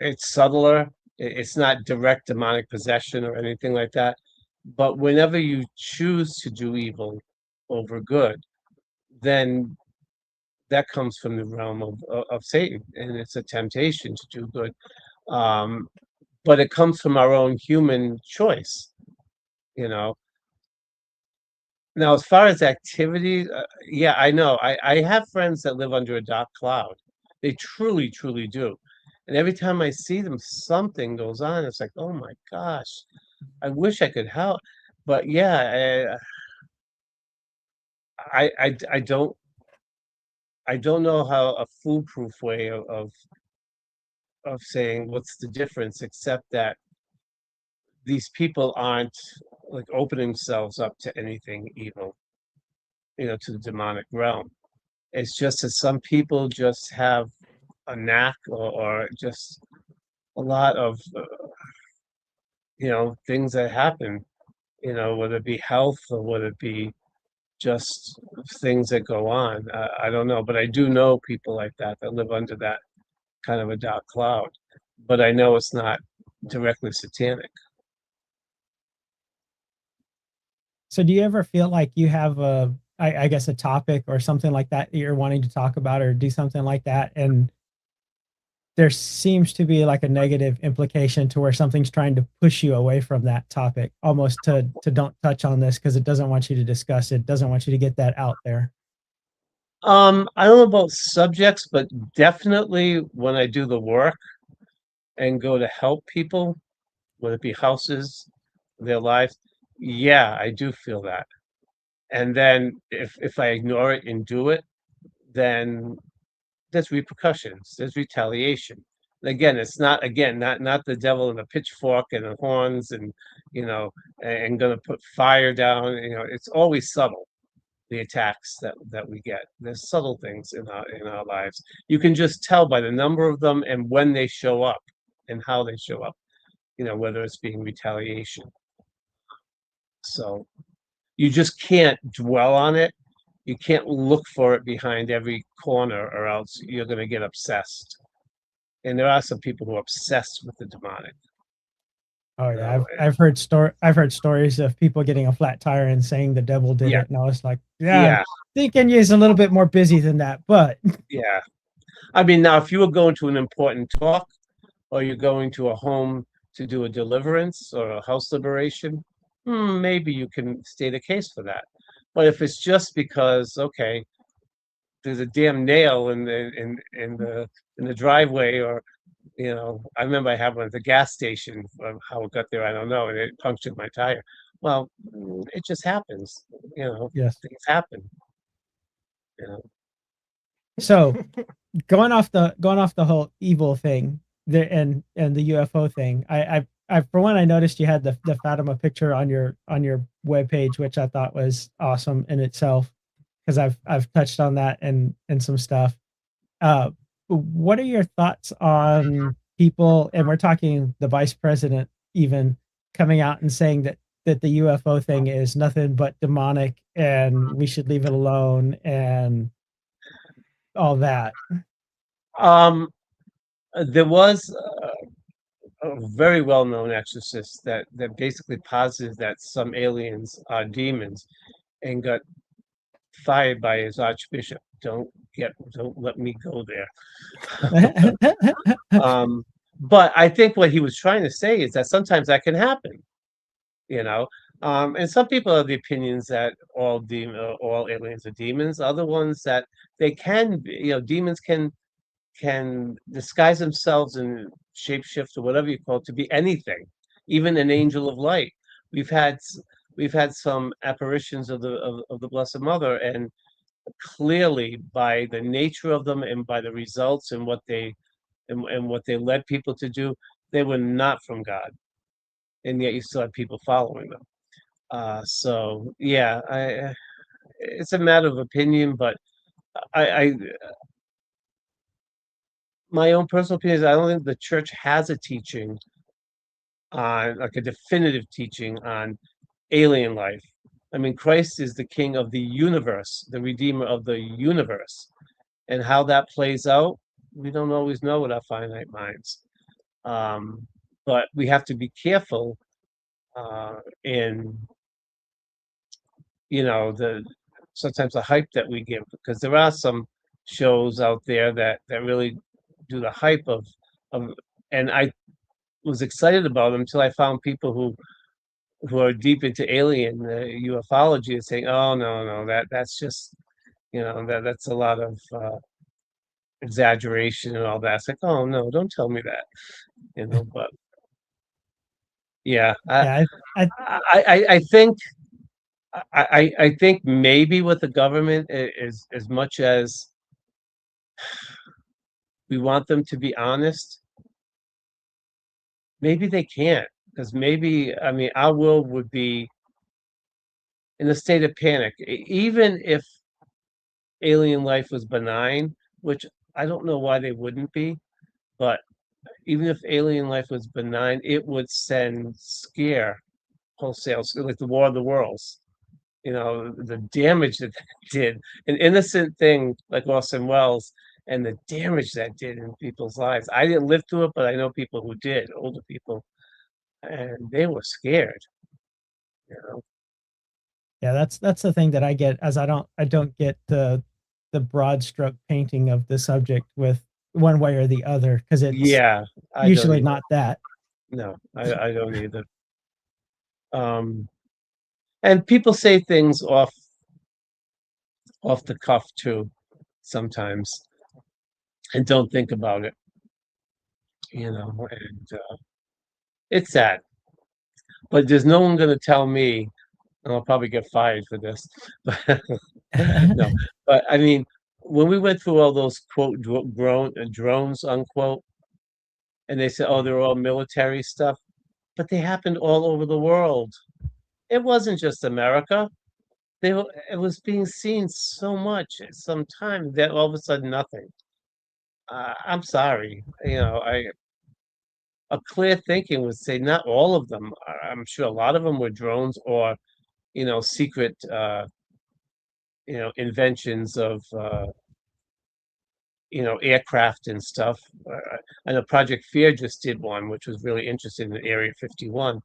It's subtler. It's not direct demonic possession or anything like that. But whenever you choose to do evil over good, then that comes from the realm of Satan, and it's a temptation to do good. Um, but it comes from our own human choice, you know. Now, as far as activities, yeah, I know. I have friends that live under a dark cloud. They truly, truly do. And every time I see them, something goes on. It's like, oh my gosh, I wish I could help. But yeah, I don't know how a foolproof way of saying what's the difference, except that these people aren't like opening themselves up to anything evil, to the demonic realm. It's just that some people just have a knack or just a lot of things that happen, whether it be health or whether it be just things that go on. I don't know, but I do know people like that live under that kind of a dark cloud. But I know it's not directly satanic. So do you ever feel like you have I guess a topic or something like that you're wanting to talk about or do something like that, and there seems to be like a negative implication to where something's trying to push you away from that topic, almost to don't touch on this because it doesn't want you to discuss it, doesn't want you to get that out there? I don't know about subjects, but definitely when I do the work and go to help people, whether it be houses, their lives, yeah, I do feel that. And then if I ignore it and do it, then there's repercussions, there's retaliation. And again, it's not the devil and the pitchfork and the horns you know and gonna put fire down. It's always subtle, the attacks that we get. There's subtle things in our lives. You can just tell by the number of them and when they show up and how they show up, whether it's being retaliation. So you just can't dwell on it. You can't look for it behind every corner, or else you're going to get obsessed. And there are some people who are obsessed with the demonic. Oh You yeah, know? I've heard stories of people getting a flat tire and saying the devil did Yeah, it, and I was like, yeah, yeah, thinking you's a little bit more busy than that, but yeah. I mean, now if you were going to an important talk, or you're going to a home to do a deliverance or a house liberation, maybe you can state a case for that. But if it's just because, okay, there's a damn nail in the driveway, or I remember I had one at the gas station. How it got there, I don't know, and it punctured my tire. Well, it just happens. Yes. Things happen. You know. So going off the whole evil thing there and the UFO thing, I for one, I noticed you had the Fatima picture on your webpage, which I thought was awesome in itself, because I've touched on that and some stuff. What are your thoughts on people, and we're talking the vice president even, coming out and saying that the UFO thing is nothing but demonic and we should leave it alone and all that? There was a very well-known exorcist that basically posits that some aliens are demons, and got fired by his archbishop. Don't let me go there. But I think what he was trying to say is that sometimes that can happen, and some people have the opinions that all aliens are demons. Other ones that they can be, demons can disguise themselves and shapeshift, or whatever you call it, to be anything, even an angel of light. We've had some apparitions of the Blessed Mother, and clearly, by the nature of them and by the results and what they led people to do, they were not from God, and yet you still have people following them. So yeah, it's a matter of opinion, but I my own personal opinion is I don't think the church has a teaching on, like, a definitive teaching on alien life. I mean, Christ is the king of the universe, the redeemer of the universe. And how that plays out, we don't always know with our finite minds. But we have to be careful in, sometimes the hype that we give, because there are some shows out there that really do the hype of, and I was excited about them until I found people who are deep into alien ufology and saying, "Oh, no, that's just, that's a lot of exaggeration and all that." It's like, "Oh no, don't tell me that," But yeah, Yeah, I think I think maybe with the government, is as much as we want them to be honest, maybe they can't, because maybe, I mean, our world would be in a state of panic, even if alien life was benign, which I don't know why they wouldn't be, but even if alien life was benign, it would send scare wholesale, like the War of the Worlds. The damage that did, an innocent thing like Orson Welles, and the damage that did in people's lives. I didn't live through it, but I know people who did, older people, and they were scared. You know? yeah, that's the thing that I get, as I don't get the broad stroke painting of the subject with one way or the other, because it's Yeah, I don't usually either. not that. No, I don't either. And people say things off the cuff too, sometimes, and don't think about it. And it's sad. But there's no one going to tell me, and I'll probably get fired for this. But no, but I mean, when we went through all those quote drones unquote, and they said, "Oh, they're all military stuff," but they happened all over the world. It wasn't just America. It was being seen so much at some time that all of a sudden nothing. I'm sorry, a clear thinking would say not all of them. I'm sure a lot of them were drones, or secret inventions of aircraft and stuff. I know Project Fear just did one, which was really interesting, in Area 51,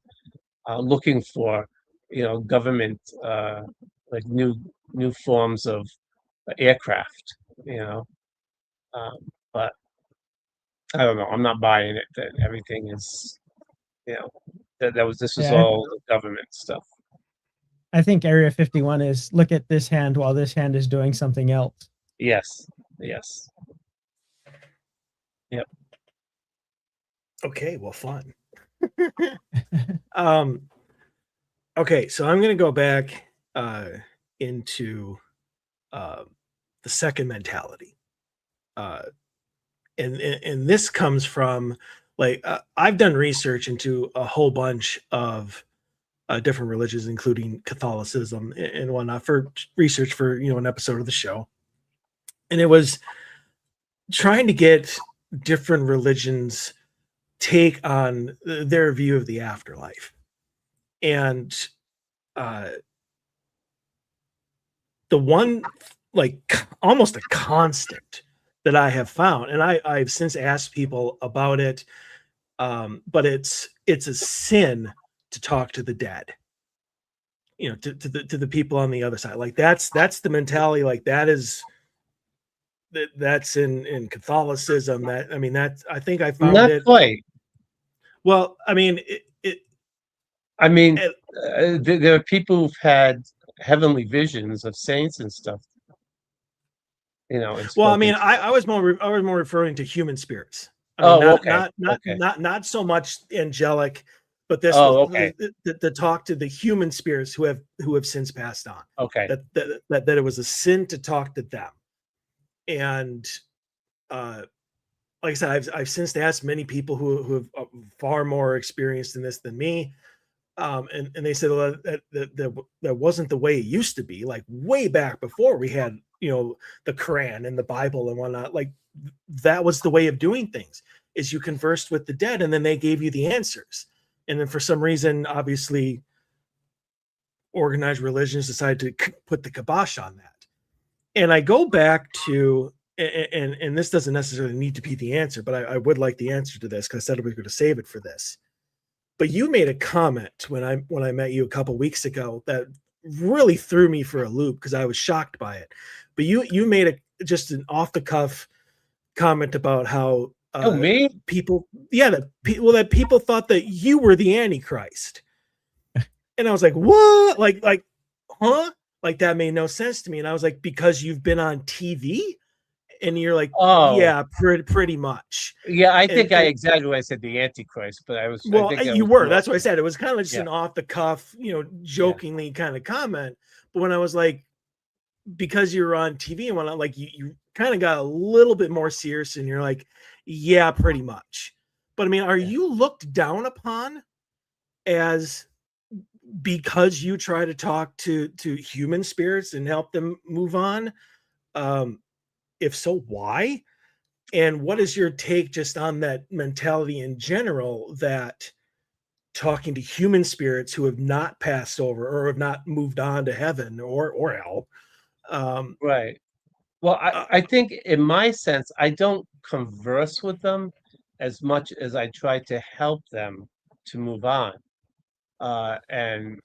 looking for government, like new forms of aircraft. Um, but I don't know. I'm not buying it that everything is, you know, This was Yeah, all the government stuff. I think Area 51 is look at this hand while this hand is doing something else. Yes, yes. Yep. Okay, well, fun. Okay, so I'm going to go back into the second mentality. And this comes from, like, I've done research into a whole bunch of different religions, including Catholicism and whatnot, for research for, an episode of the show. And it was trying to get different religions' take on their view of the afterlife. And the one, like, almost a constant that I have found, and I've since asked people about it, but it's a sin to talk to the dead. To the people on the other side. Like, that's the mentality. Like, that's in Catholicism. That, I mean, that, I think I found Not it. quite. Well, I mean, I mean, it there are people who've had heavenly visions of saints and stuff. And well, I mean, spoken. I was more referring to human spirits. I mean, Oh, not okay. not Okay. not so much angelic, but this was Oh, okay. the talk to the human spirits who have since passed on. Okay. That it was a sin to talk to them. And like I said, I've since asked many people who have far more experience in this than me, and they said, well, that wasn't the way it used to be, like way back before we had the Quran and the Bible and whatnot. Like, that was the way of doing things, is you conversed with the dead and then they gave you the answers. And then for some reason, obviously, organized religions decided to put the kibosh on that. And I go back to, and this doesn't necessarily need to be the answer, but I would like the answer to this, because I said I was going to save it for this. But you made a comment when I met you a couple weeks ago that really threw me for a loop, because I was shocked by it. But you made just an off the cuff comment about how Me? people, that people thought that you were the Antichrist. And I was like, what? Like, huh? Like, that made no sense to me. And I was like, because you've been on TV? And you're like, Oh, yeah, pretty much. yeah. I think I And exaggerated when I said the Antichrist, but I well, think you were. That's what I said. It was kind of just Yeah. an off the cuff, jokingly kind of comment. But when I was like, because you were on TV and whatnot, like, you kind of got a little bit more serious, and you're like, yeah, pretty much. But I mean, are you looked down upon as, because you try to talk to human spirits and help them move on? If so, why? And what is your take just on that mentality in general, that talking to human spirits who have not passed over or have not moved on to heaven or hell? Right. Well, I think in my sense, I don't converse with them as much as I try to help them to move on. And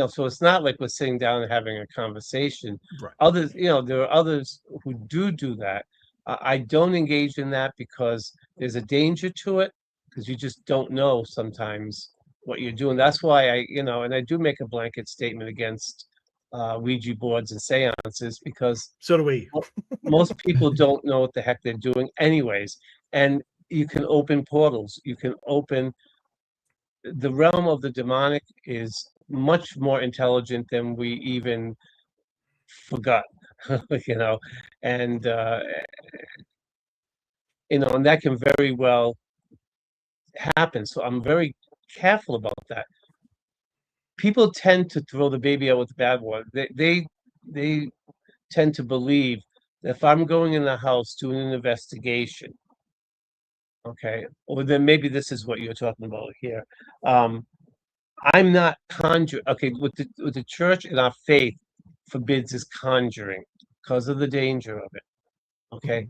so it's not like we're sitting down and having a conversation. Right. Others, there are others who do that. I don't engage in that because there's a danger to it, because you just don't know sometimes what you're doing. That's why and I do make a blanket statement against Ouija boards and seances, because So do we. most people don't know what the heck they're doing anyways. And you can open portals. You can open the realm of the demonic is much more intelligent than we even forgot, you know, and and that can very well happen. So I'm very careful about that. People tend to throw the baby out with the bathwater. They tend to believe that if I'm going in the house doing an investigation, okay, or then maybe this is what you're talking about here. I'm not conjure. Okay, with the church and our faith forbids is conjuring because of the danger of it. Okay,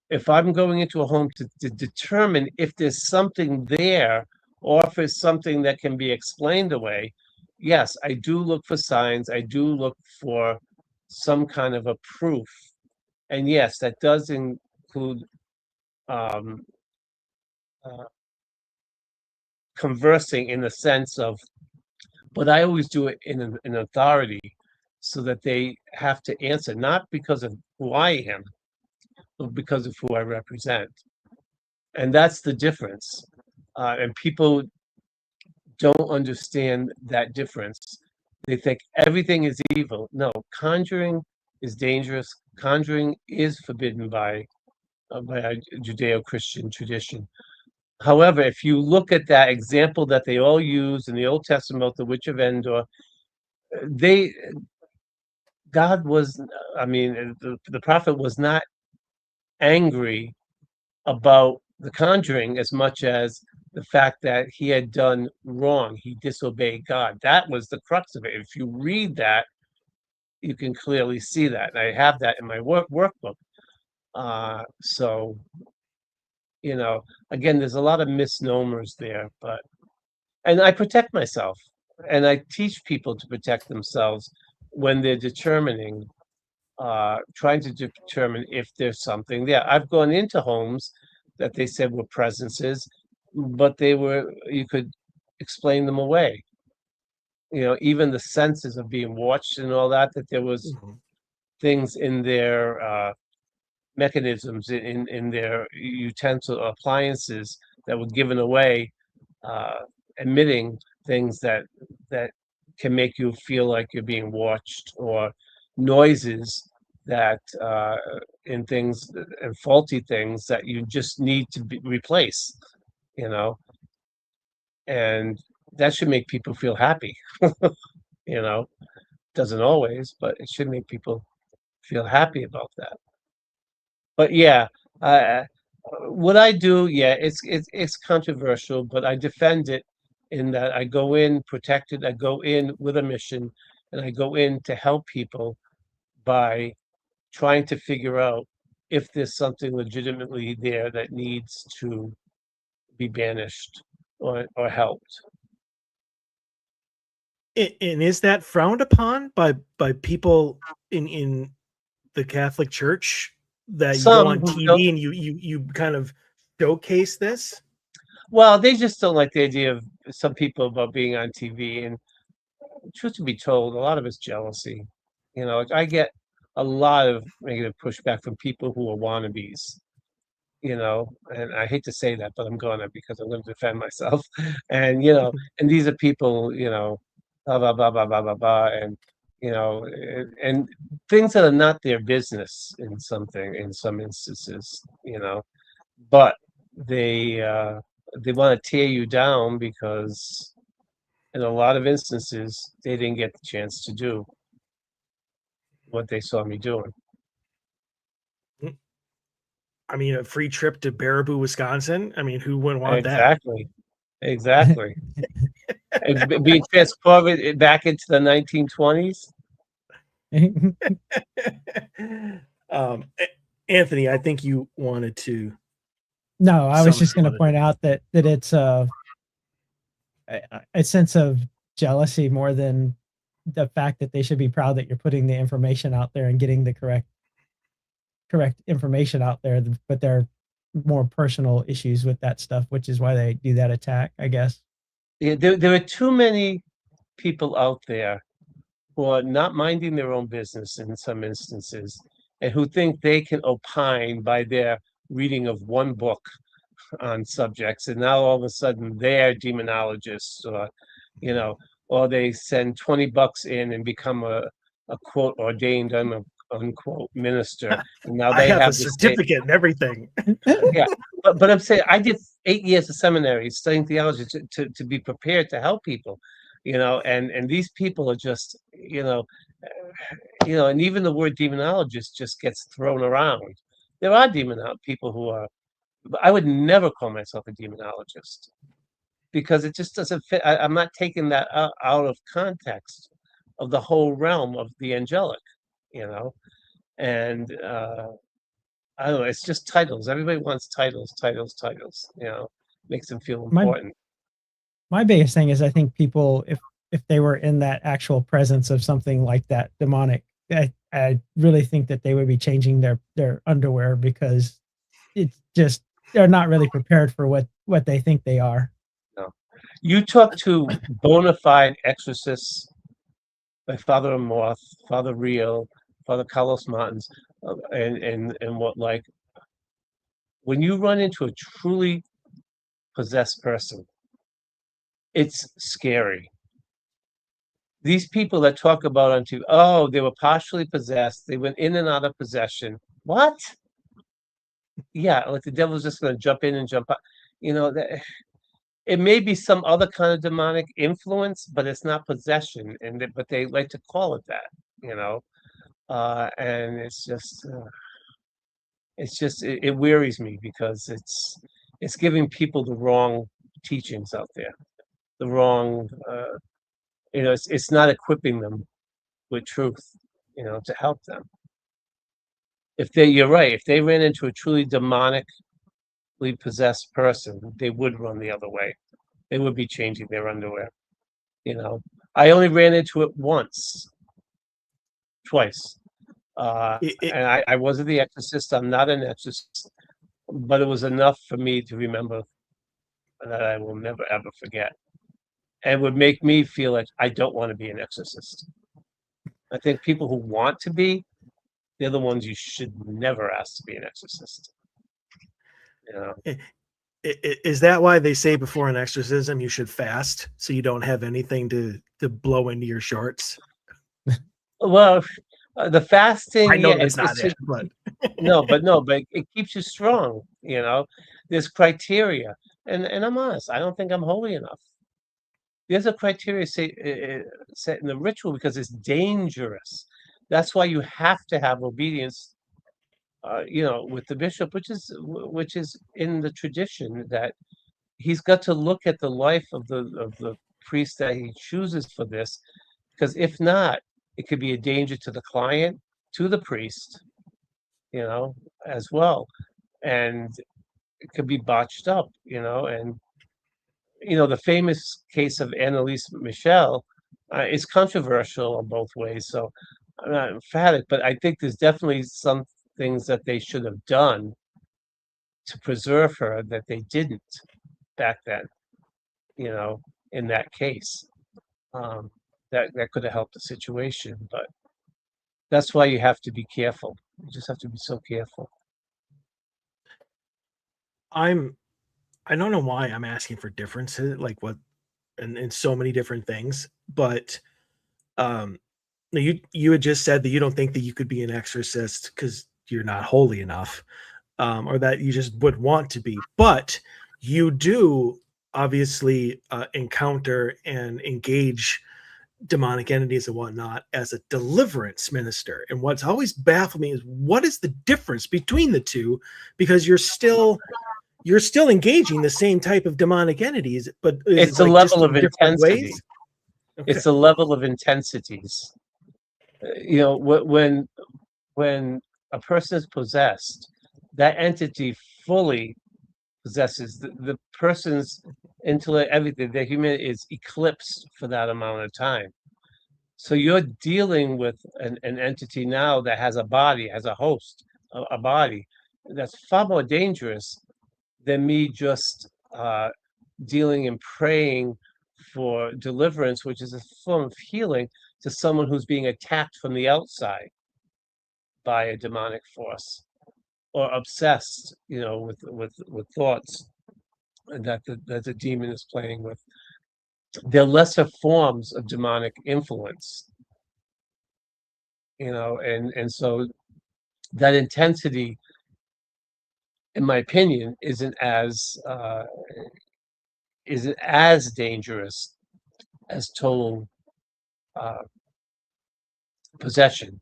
if I'm going into a home to determine if there's something there or if it's something that can be explained away, yes, I do look for signs. I do look for some kind of a proof, and yes, that does include um, uh, conversing in the sense of, but I always do it in an authority, so that they have to answer, not because of who I am, but because of who I represent. And that's the difference. And people don't understand that difference. They think everything is evil. No, conjuring is dangerous. Conjuring is forbidden by a Judeo-Christian tradition. However, if you look at that example that they all use in the Old Testament, the Witch of Endor, God was, I mean, the prophet was not angry about the conjuring as much as the fact that he had done wrong. He disobeyed God. That was the crux of it. If you read that, you can clearly see that. And I have that in my workbook. So, again, there's a lot of misnomers there, and I protect myself, and I teach people to protect themselves when they're trying to determine if there's something there. I've gone into homes that they said were presences, but you could explain them away. Even the senses of being watched and all that there was things in their mechanisms, in their utensil appliances that were given away, emitting things that can make you feel like you're being watched, or noises that in things and faulty things that you just need to replace, and that should make people feel happy. Doesn't always, but it should make people feel happy about that. But yeah, what I do, yeah, it's controversial, but I defend it in that I go in protected, I go in with a mission, and I go in to help people by trying to figure out if there's something legitimately there that needs to be banished or helped. And is that frowned upon by people in the Catholic Church, that you go on TV and you kind of showcase this? Well, they just don't like the idea of some people about being on TV, and truth to be told, a lot of it's jealousy. I get a lot of negative pushback from people who are wannabes, and I hate to say that, but I'm gonna, because I'm gonna defend myself. And and these are people, blah blah blah blah blah blah blah, and and things that are not their business in some instances, but they want to tear you down because in a lot of instances they didn't get the chance to do what they saw me doing. I mean, a free trip to Baraboo, Wisconsin. I mean, who wouldn't want that? Exactly. Being transported back into the 1920s. Anthony, I think you wanted to. No, I was just going to point out that it's a sense of jealousy more than the fact that they should be proud that you're putting the information out there and getting the correct information out there. But there are more personal issues with that stuff, which is why they do that attack, I guess. Yeah, there are too many people out there who are not minding their own business in some instances, and who think they can opine by their reading of one book on subjects, and now all of a sudden they're demonologists, or they send $20 in and become a quote ordained unquote minister, and now they have a certificate and everything. Yeah, but I'm saying I did 8 years of seminary studying theology to be prepared to help people, and these people are just, and even the word demonologist just gets thrown around. There are people who are, but I would never call myself a demonologist, because it just doesn't fit. I'm not taking that out of context of the whole realm of the angelic, and I don't know, it's just titles. Everybody wants titles, makes them feel important. My biggest thing is, I think people, if they were in that actual presence of something like that demonic, I really think that they would be changing their underwear, because it's just, they're not really prepared for what they think they are. No. You talk to bona fide exorcists like Father Amorth, Father Rio, Father Carlos Martins, and what like, when you run into a truly possessed person, it's scary. These people that talk about on TV, oh, they were partially possessed, they went in and out of possession. What? Yeah, like the devil's just going to jump in and jump out. You know, it may be some other kind of demonic influence, but it's not possession, but they like to call it that. You know, and it wearies me because it's giving people the wrong teachings out there, the wrong. It's not equipping them with truth, to help them. You're right, if they ran into a truly demonically possessed person, they would run the other way. They would be changing their underwear. I only ran into it twice. And I wasn't the exorcist. I'm not an exorcist, but it was enough for me to remember that I will never ever forget, and would make me feel like I don't want to be an exorcist. I think people who want to be, they're the ones you should never ask to be an exorcist. Is that why they say before an exorcism you should fast so you don't have anything to blow into your shorts? Well, the fasting, I know yeah, that's not it, but no, but it keeps you strong. There's criteria, and I'm honest. I don't think I'm holy enough. There's a criteria set in the ritual because it's dangerous. That's why you have to have obedience. With the bishop, which is in the tradition that he's got to look at the life of the priest that he chooses for this, because if not, it could be a danger to the client, to the priest, as well, and it could be botched up, and the famous case of Annalise Michel is controversial in both ways. So I'm not emphatic, but I think there's definitely some things that they should have done to preserve her that they didn't back then, in that case. That could have helped the situation, but that's why you have to be careful. You just have to be so careful. I don't know why I'm asking for differences, like what, and so many different things, but you had just said that you don't think that you could be an exorcist because you're not holy enough, or that you just would want to be, but you do obviously encounter and engage demonic entities and whatnot as a deliverance minister. And what's always baffled me is what is the difference between the two, because you're still engaging the same type of demonic entities, but it's a like level of intensity. ways? Okay. It's a level of intensities. When a person is possessed, that entity fully possesses the person's intellect, everything. Their humanity is eclipsed for that amount of time. So you're dealing with an entity now that has a body, has a host, a body that's far more dangerous than me just dealing and praying for deliverance, which is a form of healing to someone who's being attacked from the outside by a demonic force, or obsessed, with thoughts that the demon is playing with. They're lesser forms of demonic influence, and so that intensity, in my opinion, isn't as dangerous as total possession,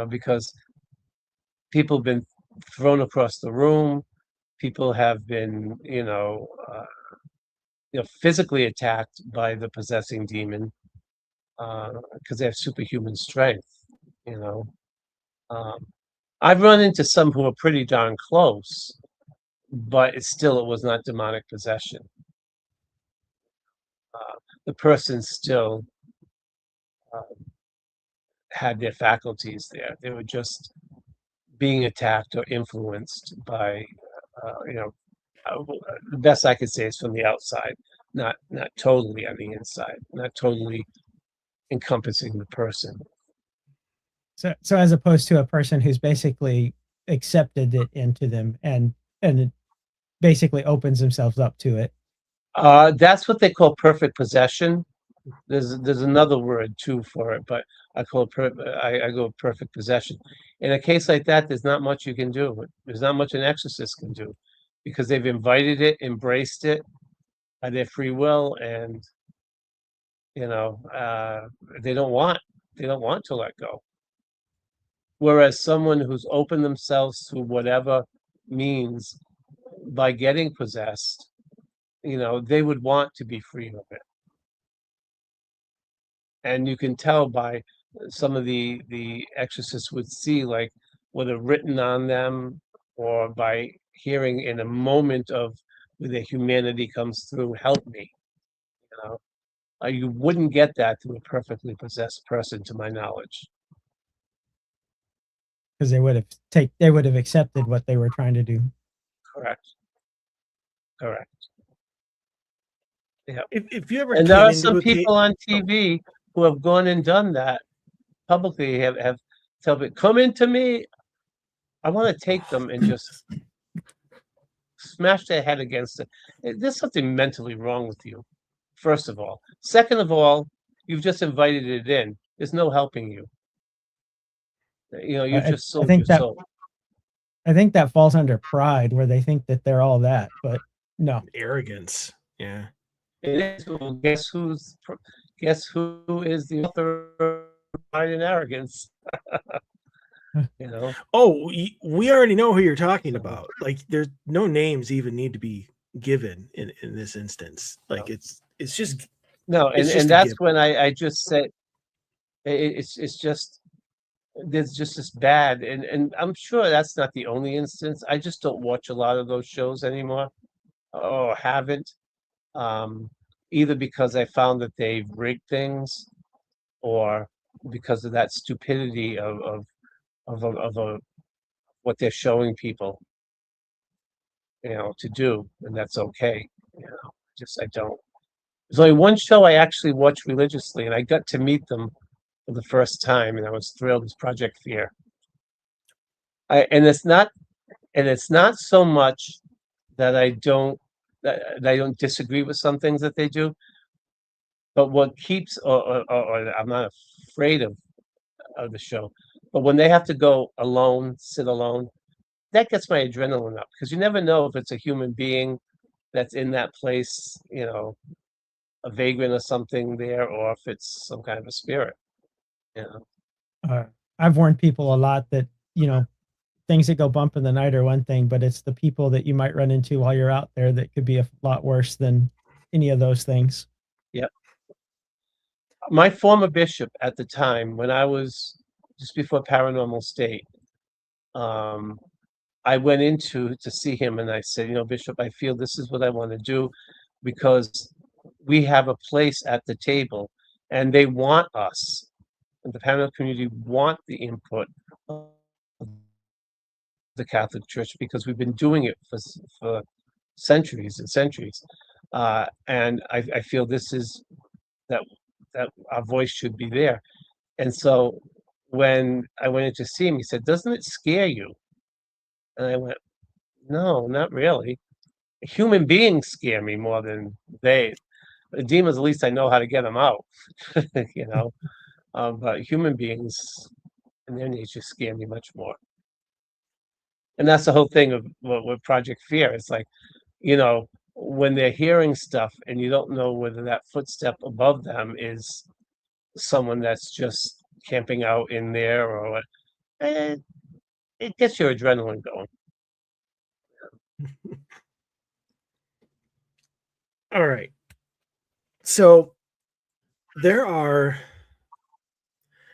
because people have been thrown across the room, people have been, physically attacked by the possessing demon, because they have superhuman strength. I've run into some who are pretty darn close, but it was not demonic possession. The person still had their faculties there. They were just being attacked or influenced by, the best I could say is from the outside. not totally on the inside, not totally encompassing the person. So as opposed to a person who's basically accepted it into them and it basically opens themselves up to it. That's what they call perfect possession. There's another word too for it, but I call it I go perfect possession. In a case like that, there's not much you can do. There's not much an exorcist can do, because they've invited it, embraced it by their free will, and you know, they don't want to let go. Whereas someone who's opened themselves to whatever means by getting possessed, you know, they would want to be free of it. And you can tell by some of the exorcists would see, like, whether written on them or by hearing in a moment of where their humanity comes through, help me, you know. You wouldn't get that through a perfectly possessed person, to my knowledge. Because they would have accepted what they were trying to do. Correct. Yeah. If you ever And came there are into some a case, people on TV who have gone and done that publicly, have told me, come into me. I want to take them and just smash their head against it. There's something mentally wrong with you, first of all. Second of all, you've just invited it in. There's no helping you. You know, you've just sold your soul. I think that falls under pride, where they think that they're all that, but no. arrogance. Yeah. It is. Well, guess who is the author of pride and arrogance? You know. Oh, we already know who you're talking about. Like, there's no names even need to be given in this instance. Like, No. it's just No, and just that's when I just said it's just, there's just this bad, and I'm sure that's not the only instance. I just don't watch a lot of those shows anymore, or haven't, either because I found that they've rigged things, or because of that stupidity of what they're showing people, you know, to do, and that's okay. You know, I don't. There's only one show I actually watch religiously, and I got to meet them for the first time, and I was thrilled. It's Project P.E.R.S. And it's not so much that I don't disagree with some things that they do, but what keeps, or I'm not afraid of the show, but when they have to go alone, sit alone, that gets my adrenaline up, because you never know if it's a human being that's in that place, you know, a vagrant or something there, or if it's some kind of a spirit, you know. I've warned people a lot that, you know, things that go bump in the night are one thing, but it's the people that you might run into while you're out there that could be a lot worse than any of those things. Yep. My former bishop at the time, when I was just before Paranormal State, I went into to see him, and I said, you know, Bishop, I feel this is what I want to do, because we have a place at the table, and they want us, and the paranormal community want the input of the Catholic Church, because we've been doing it for centuries and centuries, and I feel this is that our voice should be there. And so when I went in to see him, he said, "Doesn't it scare you?" And I went, "No, not really. Human beings scare me more than they. The demons, at least I know how to get them out, you know. But human beings and their nature scare me much more." And that's the whole thing of with Project Fear. It's like, you know, when they're hearing stuff and you don't know whether that footstep above them is someone that's just camping out in there, or what, it gets your adrenaline going. all right. So there are,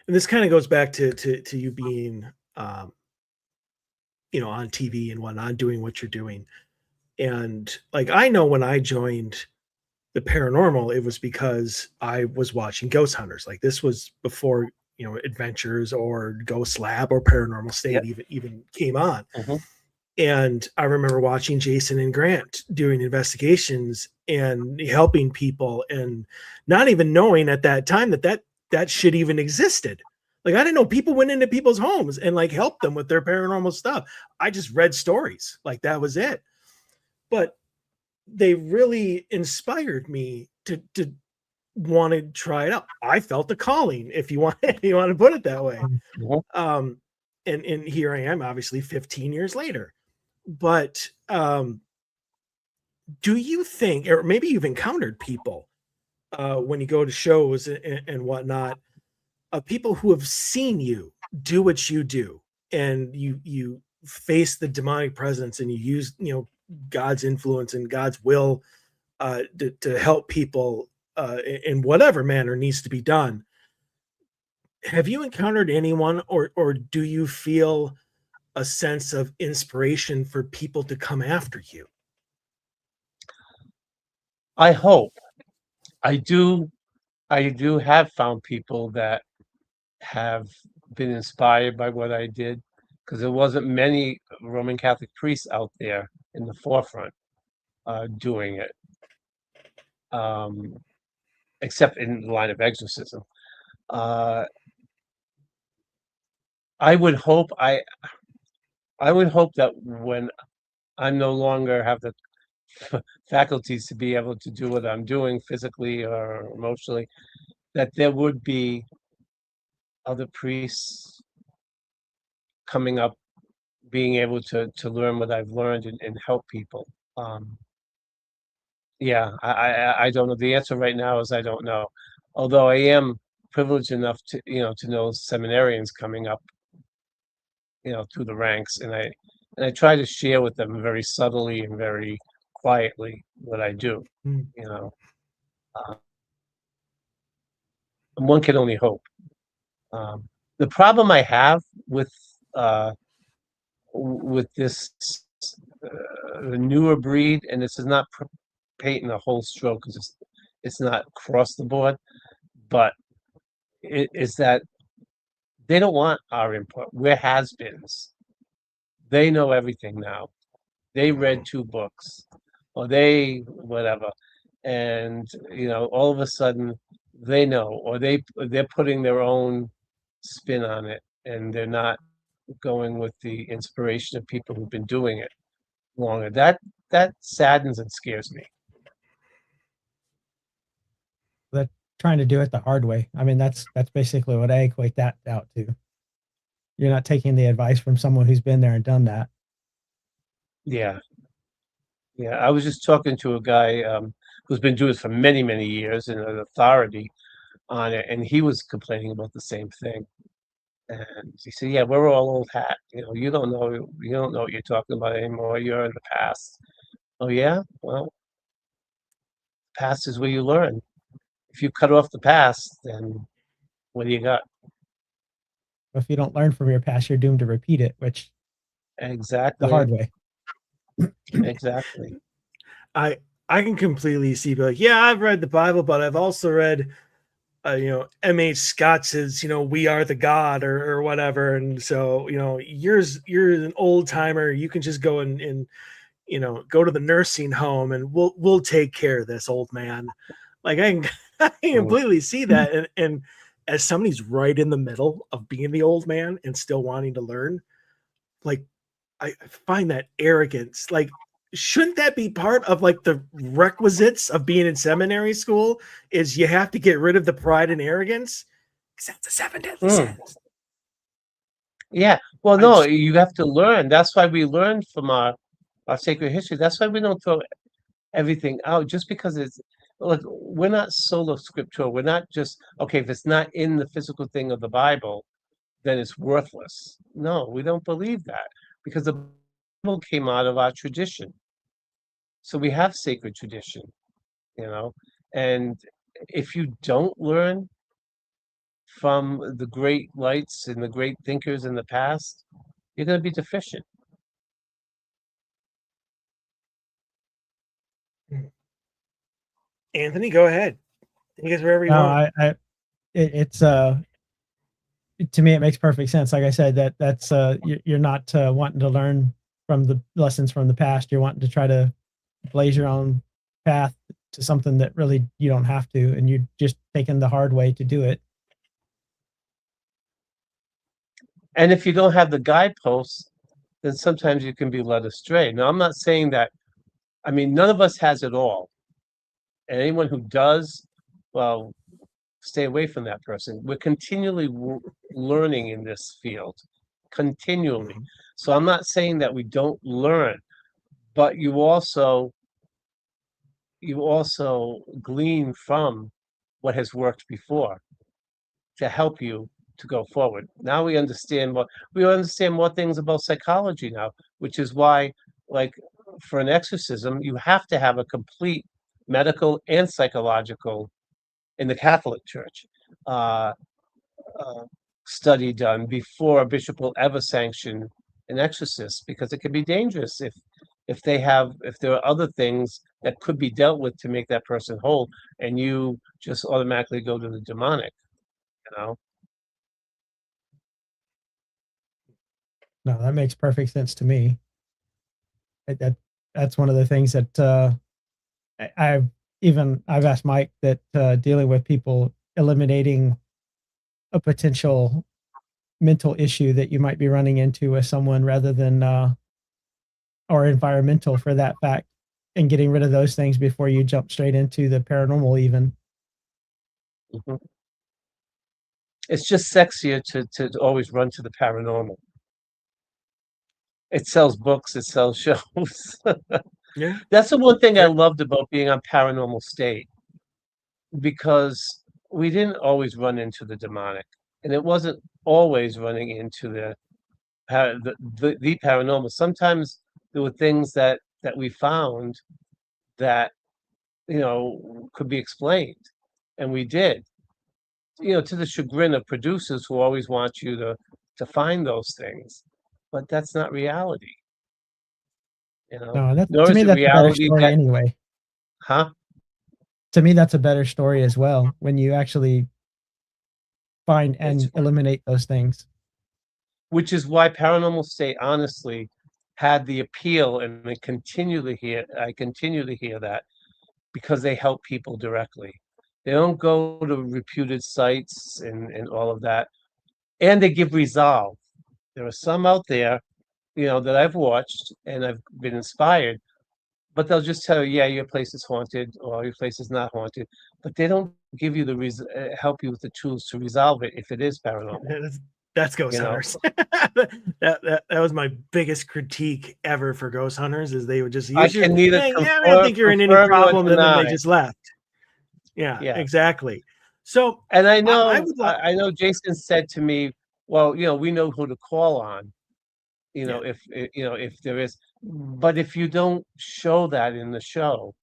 and this kind of goes back to you being, you know, on TV and whatnot, doing what you're doing. And like, I know when I joined the paranormal, it was because I was watching Ghost Hunters. Like, this was before, you know, Adventures or Ghost Lab or Paranormal State Yep. even came on. Mhm. And I remember watching Jason and Grant doing investigations and helping people, and not even knowing at that time that shit even existed. Like, I didn't know people went into people's homes and like helped them with their paranormal stuff. I just read stories, like that was it. But they really inspired me to want to try it out. I felt a calling, if you want to put it that way. Mhm. And here I am, obviously 15 years later. But do you think, or maybe you've encountered people when you go to shows and whatnot, people who have seen you do what you do, and you face the demonic presence, and you use God's influence and God's will to help people in whatever manner needs to be done. Have you encountered anyone, or do you feel a sense of inspiration for people to come after you? I hope. I do have found people that have been inspired by what I did, because there wasn't many Roman Catholic priests out there in the forefront doing it, except in the line of exorcism. Uh, I would hope that when I no longer have the faculties to be able to do what I'm doing physically or emotionally, that there would be other priests coming up, being able to learn what I've learned and help people. Um, yeah, I don't know. The answer right now is I don't know. Although I am privileged enough to to know seminarians coming up, through the ranks, and I try to share with them very subtly and very quietly what I do. Mm. You know, uh, and one can only hope. The problem I have with uh, this the newer breed, and this is not painting a whole stroke because it's not across the board, but it is that they don't want our input. We're has-beens. They know everything now. They read 2 books, or they whatever, and all of a sudden they know, or they're putting their own spin on it, and they're not going with the inspiration of people who've been doing it longer. That saddens and scares me. They're trying to do it the hard way. I mean, that's basically what I equate that out to. You're not taking the advice from someone who's been there and done that. Yeah. Yeah, I was just talking to a guy who's been doing it for many, many years and an authority on it, and he was complaining about the same thing. And he said, "Yeah, we're all old hat. You don't know what you're talking about anymore. You're in the past." Oh yeah, well, past is where you learn. If you cut off the past, then what do you got? If you don't learn from your past, you're doomed to repeat it, which the Exactly, hard way. exactly. I can completely see, but like, yeah, I've read the Bible, but I've also read M.H. Scott's "We Are the God" or whatever, and so you're an old timer. You can just go and go to the nursing home, and we'll take care of this, old man. Like, I can completely see that, and as somebody who's right in the middle of being the old man and still wanting to learn, like, I find that arrogance. Like, shouldn't that be part of like the requisites of being in seminary school? Is you have to get rid of the pride and arrogance? Because that's the 7 deadly Mm. sins. Yeah. Well, I no, just, you have to learn. That's why we learn from our sacred history. That's why we don't throw everything out just because it's like we're not solo scriptura. We're not just okay, if it's not in the physical thing of the Bible, then it's worthless. No, we don't believe that because the Bible came out of our tradition. So we have sacred tradition, you know. And if you don't learn from the great lights and the great thinkers in the past, you're going to be deficient. Anthony, go ahead. Take us wherever you No, want. it's to me it makes perfect sense. Like I said, that's you're not wanting to learn from the lessons from the past. You're wanting to try to blaze your own path to something that really you don't have to, and you're just taking the hard way to do it. And if you don't have the guideposts, then sometimes you can be led astray. Now, I'm not saying that, I mean, none of us has it all. And anyone who does, well, stay away from that person. We're continually learning in this field, continually. Mhm. So I'm not saying that we don't learn, but you also glean from what has worked before to help you to go forward. Now we understand more things about psychology now, which is why, like, for an exorcism, you have to have a complete medical and psychological in the Catholic Church uh, uh, study done before a bishop will ever sanction an exorcist, because it can be dangerous if there are other things that could be dealt with to make that person whole, and you just automatically go to the demonic, you know. No, that makes perfect sense to me. That's one of the things that I've asked Mike that dealing with people eliminating a potential mental issue that you might be running into with someone rather than or environmental for that fact, and getting rid of those things before you jump straight into the paranormal even. Mhm. It's just sexier to always run to the paranormal. It sells books, it sells shows. Yeah. That's the one thing I Fair. loved about being on Paranormal State, because we didn't always run into the demonic, and it wasn't always running into the paranormal. Sometimes there were things that we found that, you know, could be explained, and we did, you know, to the chagrin of producers who always want you to find those things, but that's not reality, you know. No, that Nor to is me it that's a better reality story that, anyway. huh? To me, that's a better story as well when you actually find It's and eliminate those things. which is why Paranormal State honestly had the appeal, and I continue to hear that, because they help people directly. They don't go to reputed sites and all of that, and they give resolve. There are some out there, you know, that I've watched and I've been inspired, but they'll just tell you, yeah, your place is haunted or your place is not haunted, but they don't give you the reason, help you with the tools to resolve it if it is paranormal, That's ghost you know. hunters. That was my biggest critique ever for ghost hunters, is they would just I use your can neither yeah, I don't think you're in any confirm nor problem, and then they deny. just left. Yeah, Yeah. exactly. So And I would love I know Jason said to me, well, you know, we know who to call on, you yeah. know, you know, if there is, but if you don't show that in the show,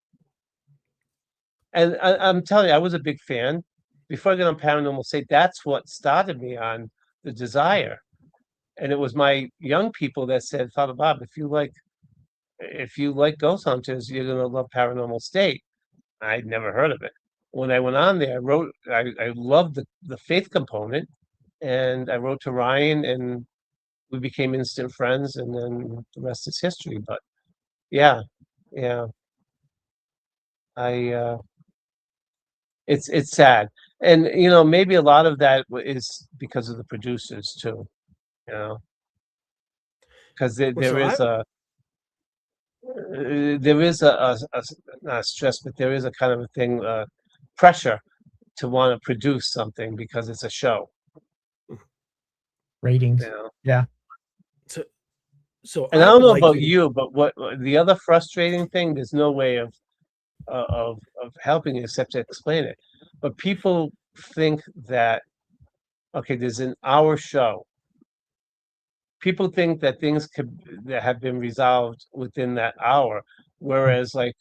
and I'm telling you, I was a big fan before I got on Paranormal State. That's what started me on the desire, and it was my young people that said, Father Bob, if you like ghost hunters, you're gonna love Paranormal State. I'd never heard of it. When I went on there, I loved the faith component, and I wrote to Ryan, and we became instant friends, and then the rest is history. But yeah, yeah, I it's sad, and you know, maybe a lot of that is because of the producers too, you know, because Well, there so is not a stress, but there is a kind of a thing, pressure to want to produce something because it's a show, you Ratings. know. Yeah. so so And I I don't would know like about you to you, but what the other frustrating thing, there's no way of helping except to explain it. But people think that, okay, there's an hour show. People think that things that have been resolved within that hour, whereas like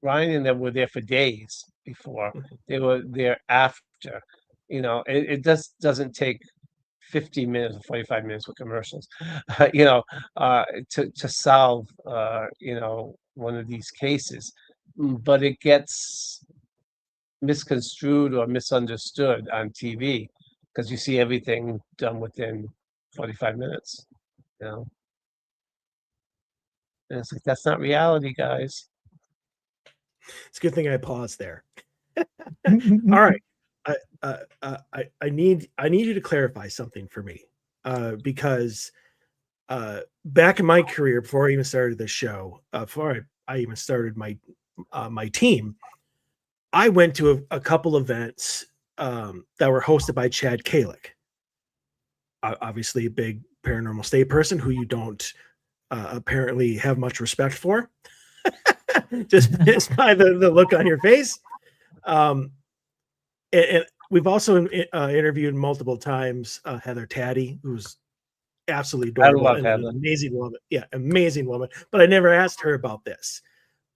Ryan and them were there for days before. They were there after. You know, it just doesn't take 50 minutes or 45 minutes with commercials, you know, to solve, you know, one of these cases. But it gets misconstrued or misunderstood on TV because you see everything done within 45 minutes, you know. And it's like, that's not reality, guys. It's a good thing I paused there. All right. I need you to clarify something for me, because back in my career, before I even started the show, before I even started my team, I went to a couple events that were hosted by Chad Kalick, obviously a big Paranormal State person who you don't apparently have much respect for, just by the look on your face. And we've also interviewed multiple times Heather Taddy, who's absolutely I adorable love and an Heather. amazing woman. Yeah, amazing woman. But I never asked her about this.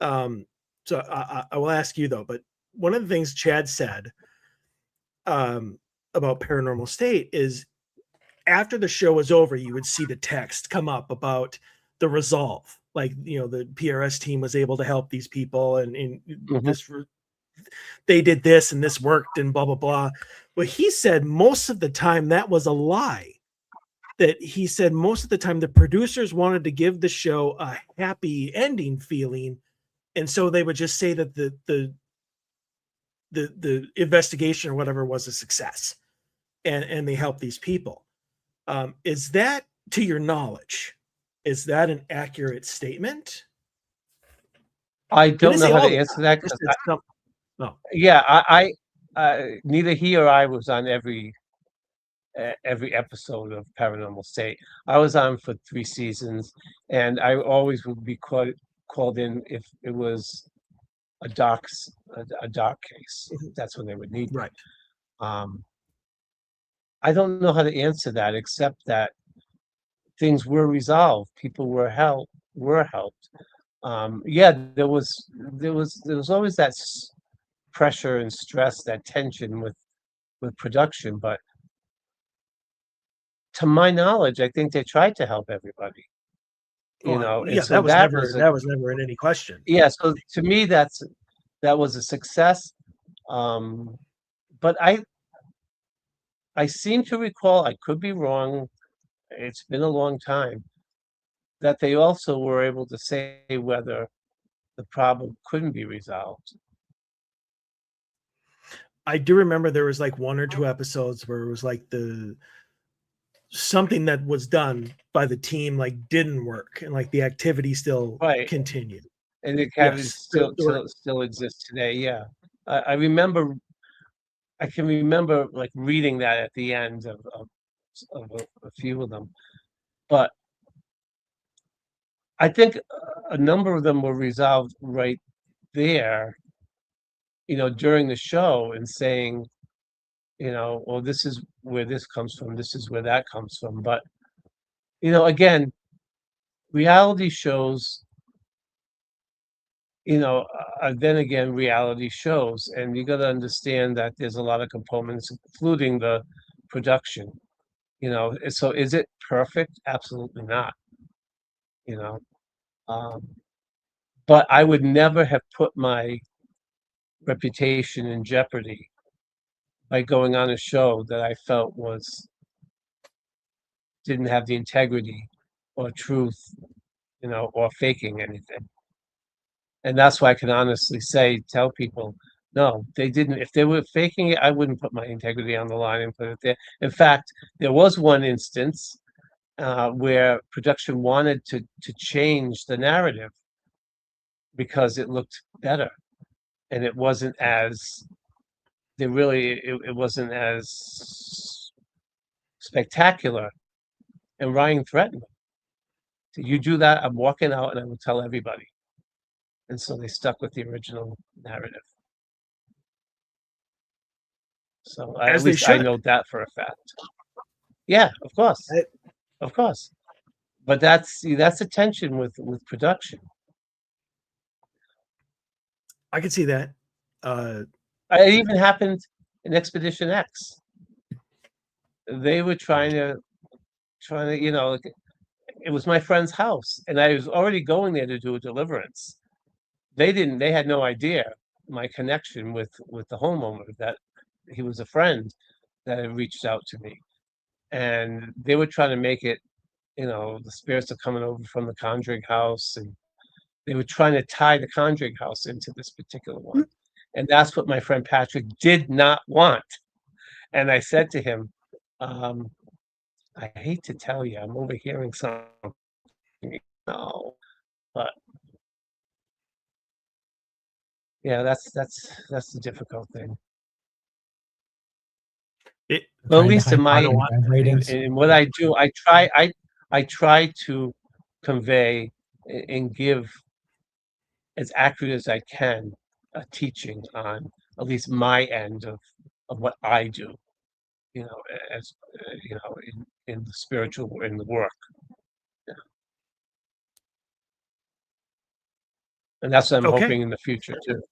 So I will ask you though. But one of the things Chad said about Paranormal State is after the show was over, you would see the text come up about the resolve. Like, the P.E.R.S team was able to help these people, and this they did this and this worked and blah blah blah. But he said most of the time that was a lie. That he said most of the time the producers wanted to give the show a happy ending feeling, and so they would just say that the investigation or whatever was a success, and they helped these people. Is that, to your knowledge, is that an accurate statement? I Didn't don't know say how all to the answer time. that Just because said some. Oh, yeah, neither he or I was on every episode of Paranormal State. I was on for 3 seasons, and I always would be called in if it was a dark case. That's when they would need me. right. Um, I don't know how to answer that except that things were resolved. People were helped. Yeah, there was always that pressure and stress, that tension with production, but to my knowledge, I think they tried to help everybody, and Yeah, so that was that never was in any question. yeah, so to me, that was a success. Um, but I seem to recall, I could be wrong, it's been a long time, that they also were able to say whether the problem couldn't be resolved. I do remember there was like 1 or 2 episodes where it was like something that was done by the team like didn't work, and like the activity still Right, continued. and it kind of Yes, there were. still exists today, yeah. I can remember, like, reading that at the end of a few of them, but I think a number of them were resolved right there, during the show and saying, "Well, this is where this comes from, this is where that comes from," but, again, reality shows, then again, reality shows, and you gotta understand that there's a lot of components, including the production, and so is it perfect? Absolutely not, you know? Um, but I would never have put my reputation in jeopardy by going on a show that I felt didn't have the integrity or truth, or faking anything. And that's why I can honestly tell people, no, they didn't. If they were faking it, I wouldn't put my integrity on the line and put it there. In fact, there was one instance where production wanted to change the narrative because it looked better, and it wasn't as it wasn't as spectacular. And Ryan threatened them. You do that, I'm walking out, and I will tell everybody. And so they stuck with the original narrative. So at As they least I should. know that for a fact. Yeah, of course, I, of course. But that's the tension with production. I could see that. It even happened in Expedition X. They were trying to, like, it was my friend's house, and I was already going there to do a deliverance. They had no idea my connection with the homeowner, that he was a friend that had reached out to me, and they were trying to make it, the spirits are coming over from the Conjuring house, and They were trying to tie the Conjuring House into this particular one. And that's what my friend Patrick did not want. And I said to him, I hate to tell you, I'm overhearing something. No, but yeah, that's the difficult thing. It, Well, at Trying to least in hide my I don't want- in what I do, I try to convey and give as accurate as I can a teaching on at least my end of what I do, you know, as you know, in the spiritual in the work, and that's what I'm Okay. hoping in the future too.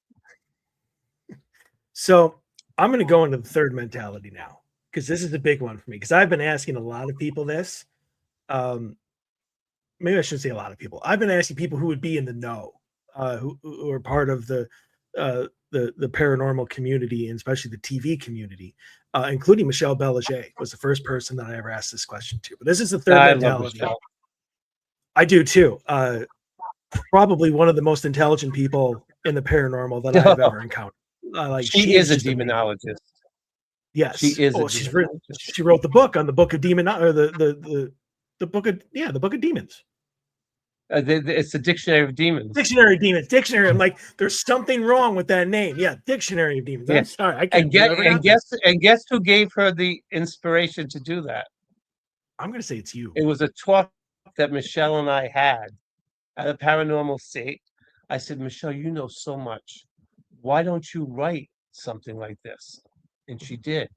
So I'm going to go into the third mentality now, because this is a big one for me. Because I've been asking a lot of people this. Maybe I shouldn't say a lot of people. I've been asking people who would be in the know, who are part of the paranormal community, and especially the TV community, including Michelle Belanger was the first person that I ever asked this question to. But this is the third I love mentality. Michelle. I do too. Probably one of the most intelligent people in the paranormal that I've ever encountered. Like She is a just amazing. demonologist. Yes. She is a She demonologist. wrote the book on the book of demon, or the book of the book of demons. It's the Dictionary of Demons. Dictionary of Demons. Dictionary. I'm like, there's something wrong with that name. Yeah, Dictionary of Demons. Yeah. I'm sorry, I can't. Guess who gave her the inspiration to do that? I'm gonna say it's you. It was a talk that Michelle and I had at a Paranormal State. I said, Michelle, you know so much. Why don't you write something like this? And she did.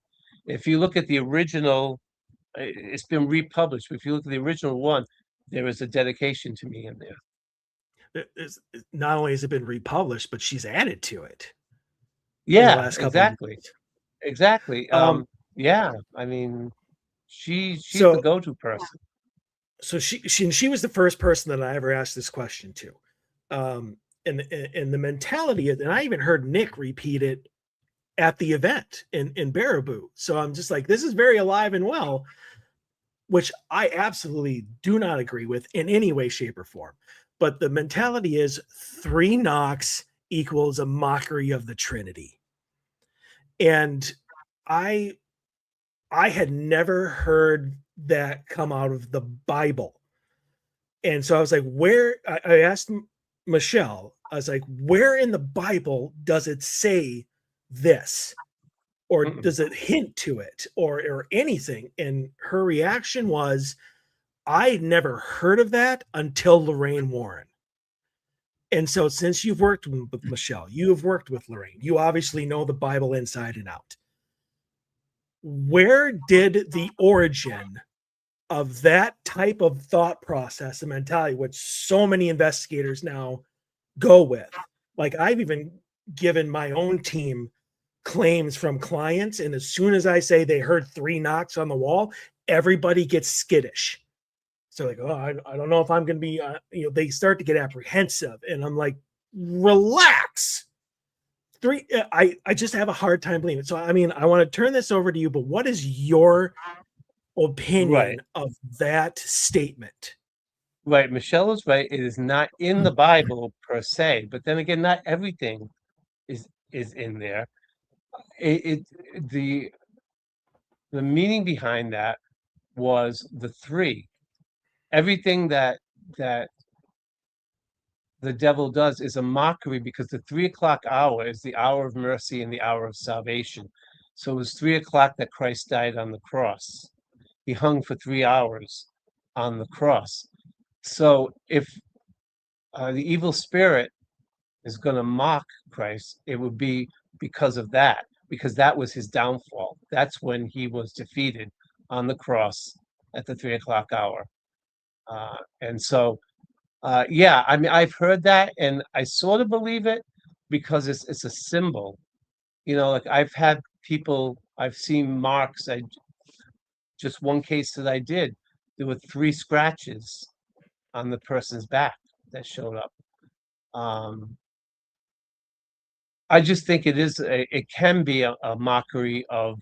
If you look at the original, it's been republished. But if you look at the original one, there is a dedication to me in there. Not only has it been republished, but she's added to it. Yeah, last couple exactly. Of Exactly. Yeah, I mean, she's So- the go-to person. So she was the first person that I ever asked this question to. And the mentality is, and I even heard Nick repeat it at the event in Baraboo. So I'm just like, this is very alive and well, which I absolutely do not agree with in any way, shape, or form. But the mentality is 3 knocks equals a mockery of the Trinity. And I had never heard that come out of the Bible. And so I was like, I asked Michelle, I was like, where in the Bible does it say this? Or does it hint to it or anything? And her reaction was, I'd never heard of that until Lorraine Warren. And so since you've worked with Michelle, you have worked with Lorraine, you obviously know the Bible inside and out. Where did the origin of that type of thought process and mentality, which so many investigators now go with? Like, I've even given my own team claims from clients, and as soon as I say they heard 3 knocks on the wall, everybody gets skittish. So like, oh, I don't know if I'm going to be, they start to get apprehensive, and I'm like, relax. I just have a hard time believing it. So, I mean, I want to turn this over to you, but what is your opinion of that statement? Right. Michelle is right. It is not in the Bible per se, but then again, not everything is in there. The meaning behind that was the 3. Everything that the devil does is a mockery, because the 3 o'clock hour is the hour of mercy and the hour of salvation. So it was 3 o'clock that Christ died on the cross. He hung for 3 hours on the cross. So if the evil spirit is going to mock Christ, it would be because of that, because that was his downfall. That's when he was defeated on the cross at the 3 o'clock hour. And so, yeah, I mean, I've heard that, and I sort of believe it, because it's a symbol. Like I've had people, I've seen marks. Just one case that I did, there were 3 scratches on the person's back that showed up. I just think it can be a mockery of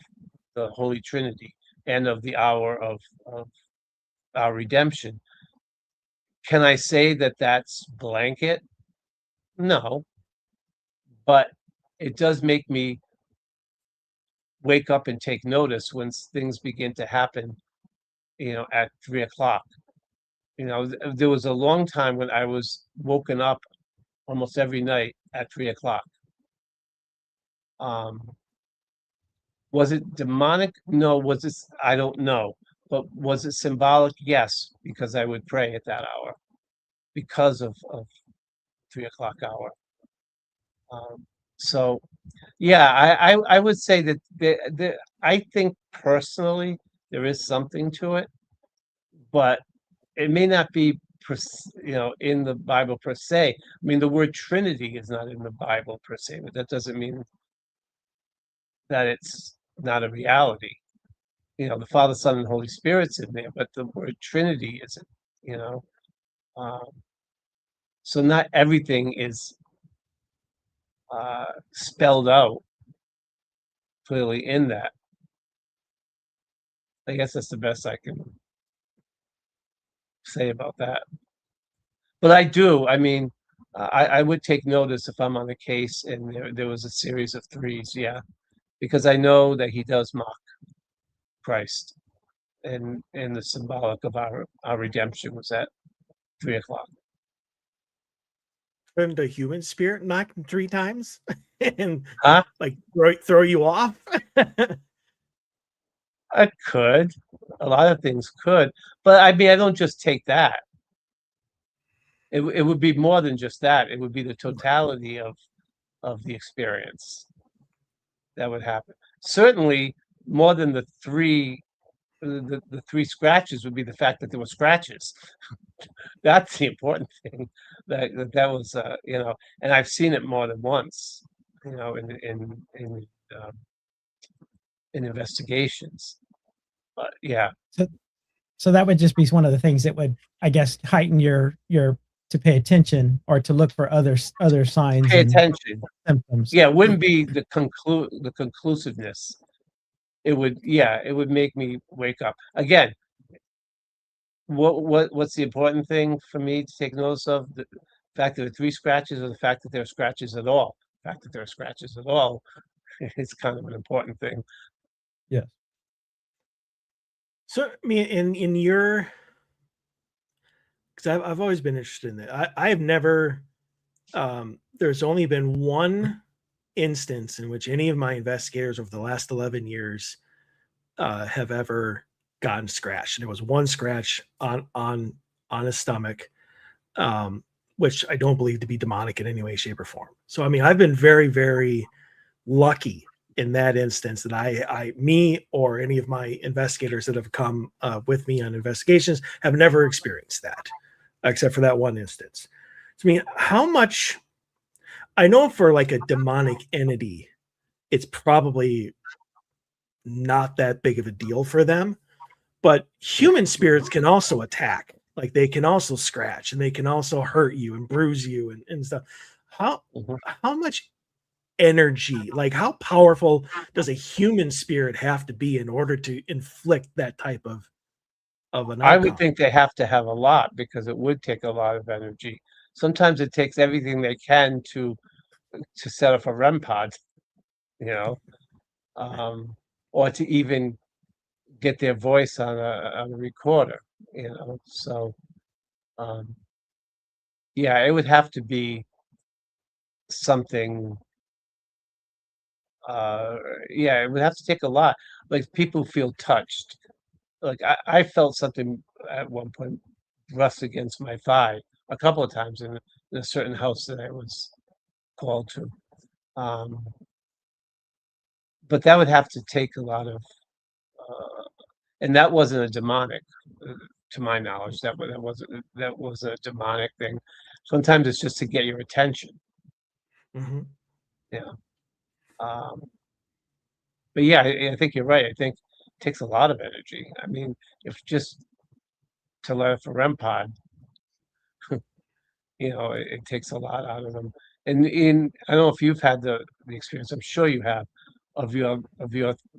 the Holy Trinity and of the hour of our redemption. Can I say that that's blanket? No, but it does make me wake up and take notice when things begin to happen, at 3 o'clock. There was a long time when I was woken up almost every night at 3 o'clock. Was it demonic? No. Was it? I don't know. But was it symbolic? Yes, because I would pray at that hour because of 3 o'clock hour. So yeah, I would say that I think personally there is something to it, but it may not be in the Bible per se. I mean, the word Trinity is not in the Bible per se, but that doesn't mean that it's not a reality. The Father, Son, and Holy Spirit's in there, but the word Trinity isn't. You know, um, so not everything is spelled out clearly in that. I guess that's the best I can say about that. But I do. I mean, I would take notice if I'm on a case and there was a series of threes, yeah, because I know that he does mock Christ, and the symbolic of our redemption was at 3 o'clock. Couldn't a human spirit knock him 3 times and, Huh? like, throw you off? I could. A lot of things could, but I mean, I don't just take that. It would be more than just that. It would be the totality of the experience that would happen. Certainly, more than the three scratches would be the fact that there were scratches. That's the important thing. That was, and I've seen it more than once, um, in investigations. But yeah, So, so that would just be one of the things that would, I guess, heighten your to pay attention or to look for other signs pay and attention. symptoms. Yeah, it wouldn't be the conclusiveness. It would make me wake up again. What's the important thing for me to take notice of? The fact that there are 3 scratches, or the fact that there are scratches at all? The fact that there are scratches at all is kind of an important thing. Yes. So, I mean, in your, because I've always been interested in that. I have never, there's only been one instance in which any of my investigators over the last 11 years have ever gotten scratched. And it was one scratch on his stomach, which I don't believe to be demonic in any way, shape, or form. So, I mean, I've been very, very lucky in that instance that me or any of my investigators that have come with me on investigations have never experienced that, except for that one instance. So, I mean, how much, I know for like a demonic entity, it's probably not that big of a deal for them, but human spirits can also attack. Like they can also scratch and they can also hurt you and bruise you and stuff. How Mhm. how much energy, like how powerful does a human spirit have to be in order to inflict that type of an I would outcome? think they have to have a lot, because it would take a lot of energy. Sometimes it takes everything they can to set off a REM pod, you know, or to even get their voice on a recorder, So, um, yeah, it would have to be something. Uh, yeah, it would have to take a lot. Like people feel touched. Like I felt something at one point brushed against my thigh a couple of times in a certain house that I was called to. Um, but that would have to take a lot of, and that wasn't a demonic, uh, to my knowledge. That was a demonic thing. Sometimes it's just to get your attention. Mhm. Yeah. Um, but yeah, I think you're right. I think it takes a lot of energy. I mean, if just to let off a REM pod, it takes a lot out of them. And I don't know if you've had the experience. I'm sure you have, of your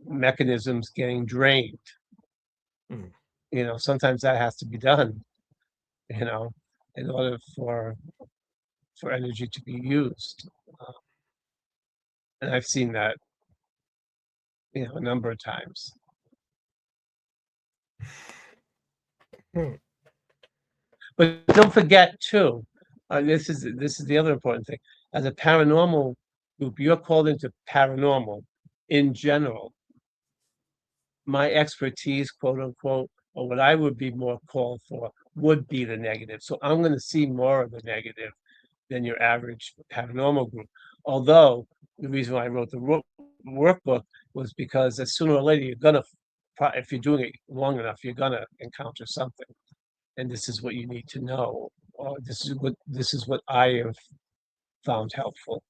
mechanisms getting drained. Mm. Sometimes that has to be done. You know, in order for energy to be used. And I've seen that, a number of times. Hmm. But don't forget too, this is the other important thing. As a paranormal group, you're called into paranormal in general. My expertise, quote unquote, or what I would be more called for, would be the negative. So I'm going to see more of the negative than your average paranormal group. Although the reason why I wrote the workbook was because sooner or later you're gonna, if you're doing it long enough, you're gonna encounter something, and this is what you need to know. Or this is what I have found helpful.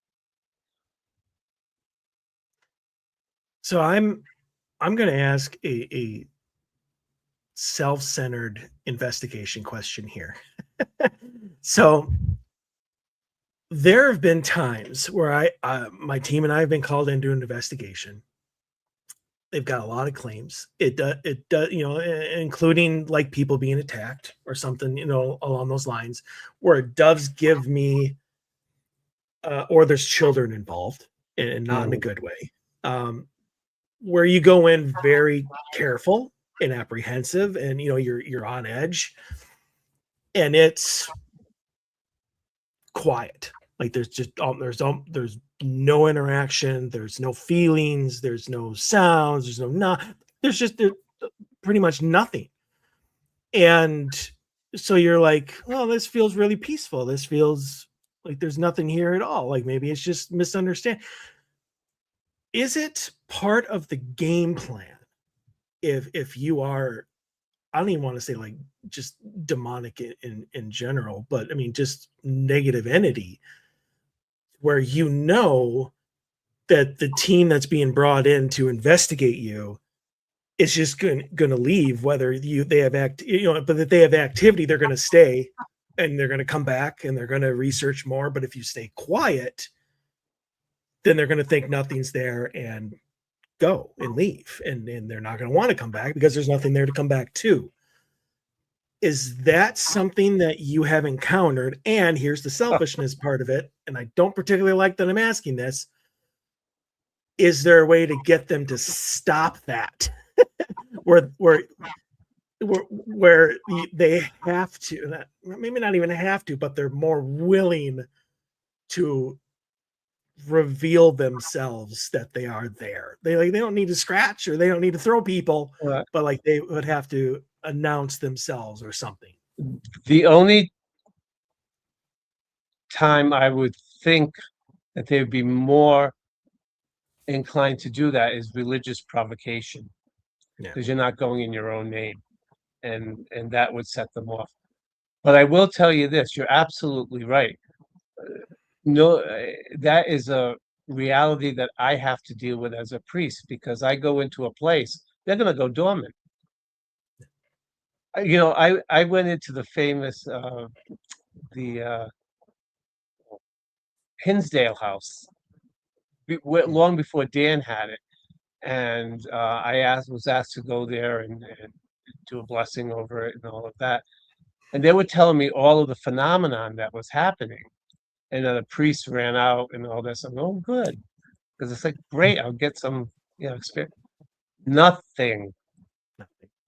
So I'm going to ask a self-centered investigation question here. So there have been times where my team and I have been called into an investigation. They've got a lot of claims. It does, including like people being attacked or something, along those lines, where it does give me, or there's children involved, and not in a good way, where you go in very careful and apprehensive, and you're on edge, and it's quiet. Like there's no interaction, there's no feelings, there's no sounds, there's pretty much nothing. And so you're like, well, this feels really peaceful. This feels like there's nothing here at all. Like maybe it's just misunderstand. Is it part of the game plan if you are, I don't even want to say like just demonic in general, but I mean just negative entity, where that the team that's being brought in to investigate you is just going to leave, whether they have but if they have activity, they're going to stay and they're going to come back and they're going to research more. But if you stay quiet, then they're going to think nothing's there and go and leave, and they're not going to want to come back because there's nothing there to come back to. Is that something that you have encountered? And here's the selfishness part of it, and I don't particularly like that I'm asking this. Is there a way to get them to stop that? where they have to, maybe not even have to, but they're more willing to reveal themselves that they are there. They don't need to scratch or they don't need to throw people, but like they would have to announce themselves or something. The only time I would think that they would be more inclined to do that is religious provocation, because you're not going in your own name, and that would set them off. But I will tell you this, you're absolutely right. No, that is a reality that I have to deal with as a priest, because I go into a place, they're going to go dormant. I went into the famous the Hinsdale house long before Dan had it, and I was asked to go there and do a blessing over it and all of that. And they were telling me all of the phenomenon that was happening, and then the priest ran out and all this. I'm oh good, because it's like great, I'll get some experience. Nothing.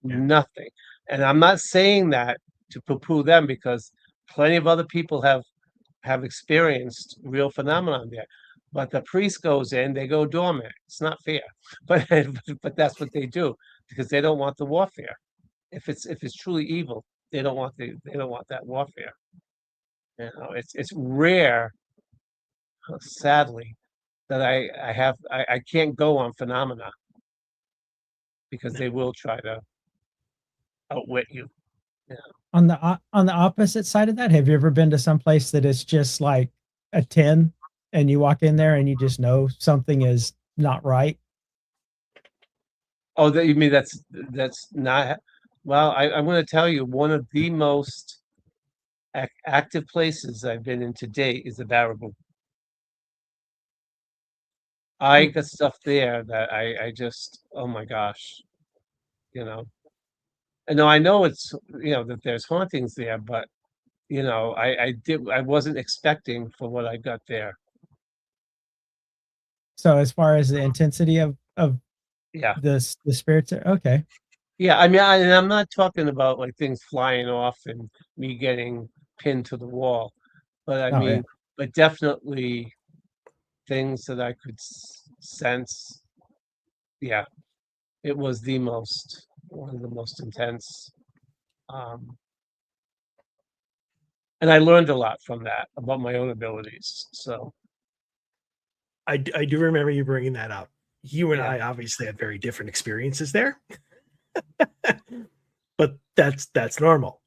Nothing. And I'm not saying that to poo-poo them, because plenty of other people have experienced real phenomenon there. But the priest goes in, they go dormant. It's not fair, but that's what they do, because they don't want the warfare. If it's truly evil, they don't want that warfare. It's rare, sadly, that I can't go on phenomena, because they will try to outwit you. Yeah. On the opposite side of that, have you ever been to some place that is just like a 10 and you walk in there and you just know something is not right? Oh, you mean that's not, well, I'm going to tell you, one of the most active places I've been in to date is the Baraboo. I got stuff there that I just, oh my gosh, And now I know it's, that there's hauntings there, but you know, I wasn't expecting for what I got there. So as far as the intensity of Yeah. the spirits, okay. Yeah, I mean, and I'm not talking about like things flying off and me getting pinned to the wall, but I Oh yeah. mean, but definitely things that I could sense. Yeah, it was one of the most intense. Um, and I learned a lot from that about my own abilities. So I do remember you bringing that up. You and yeah, I obviously had very different experiences there, but that's normal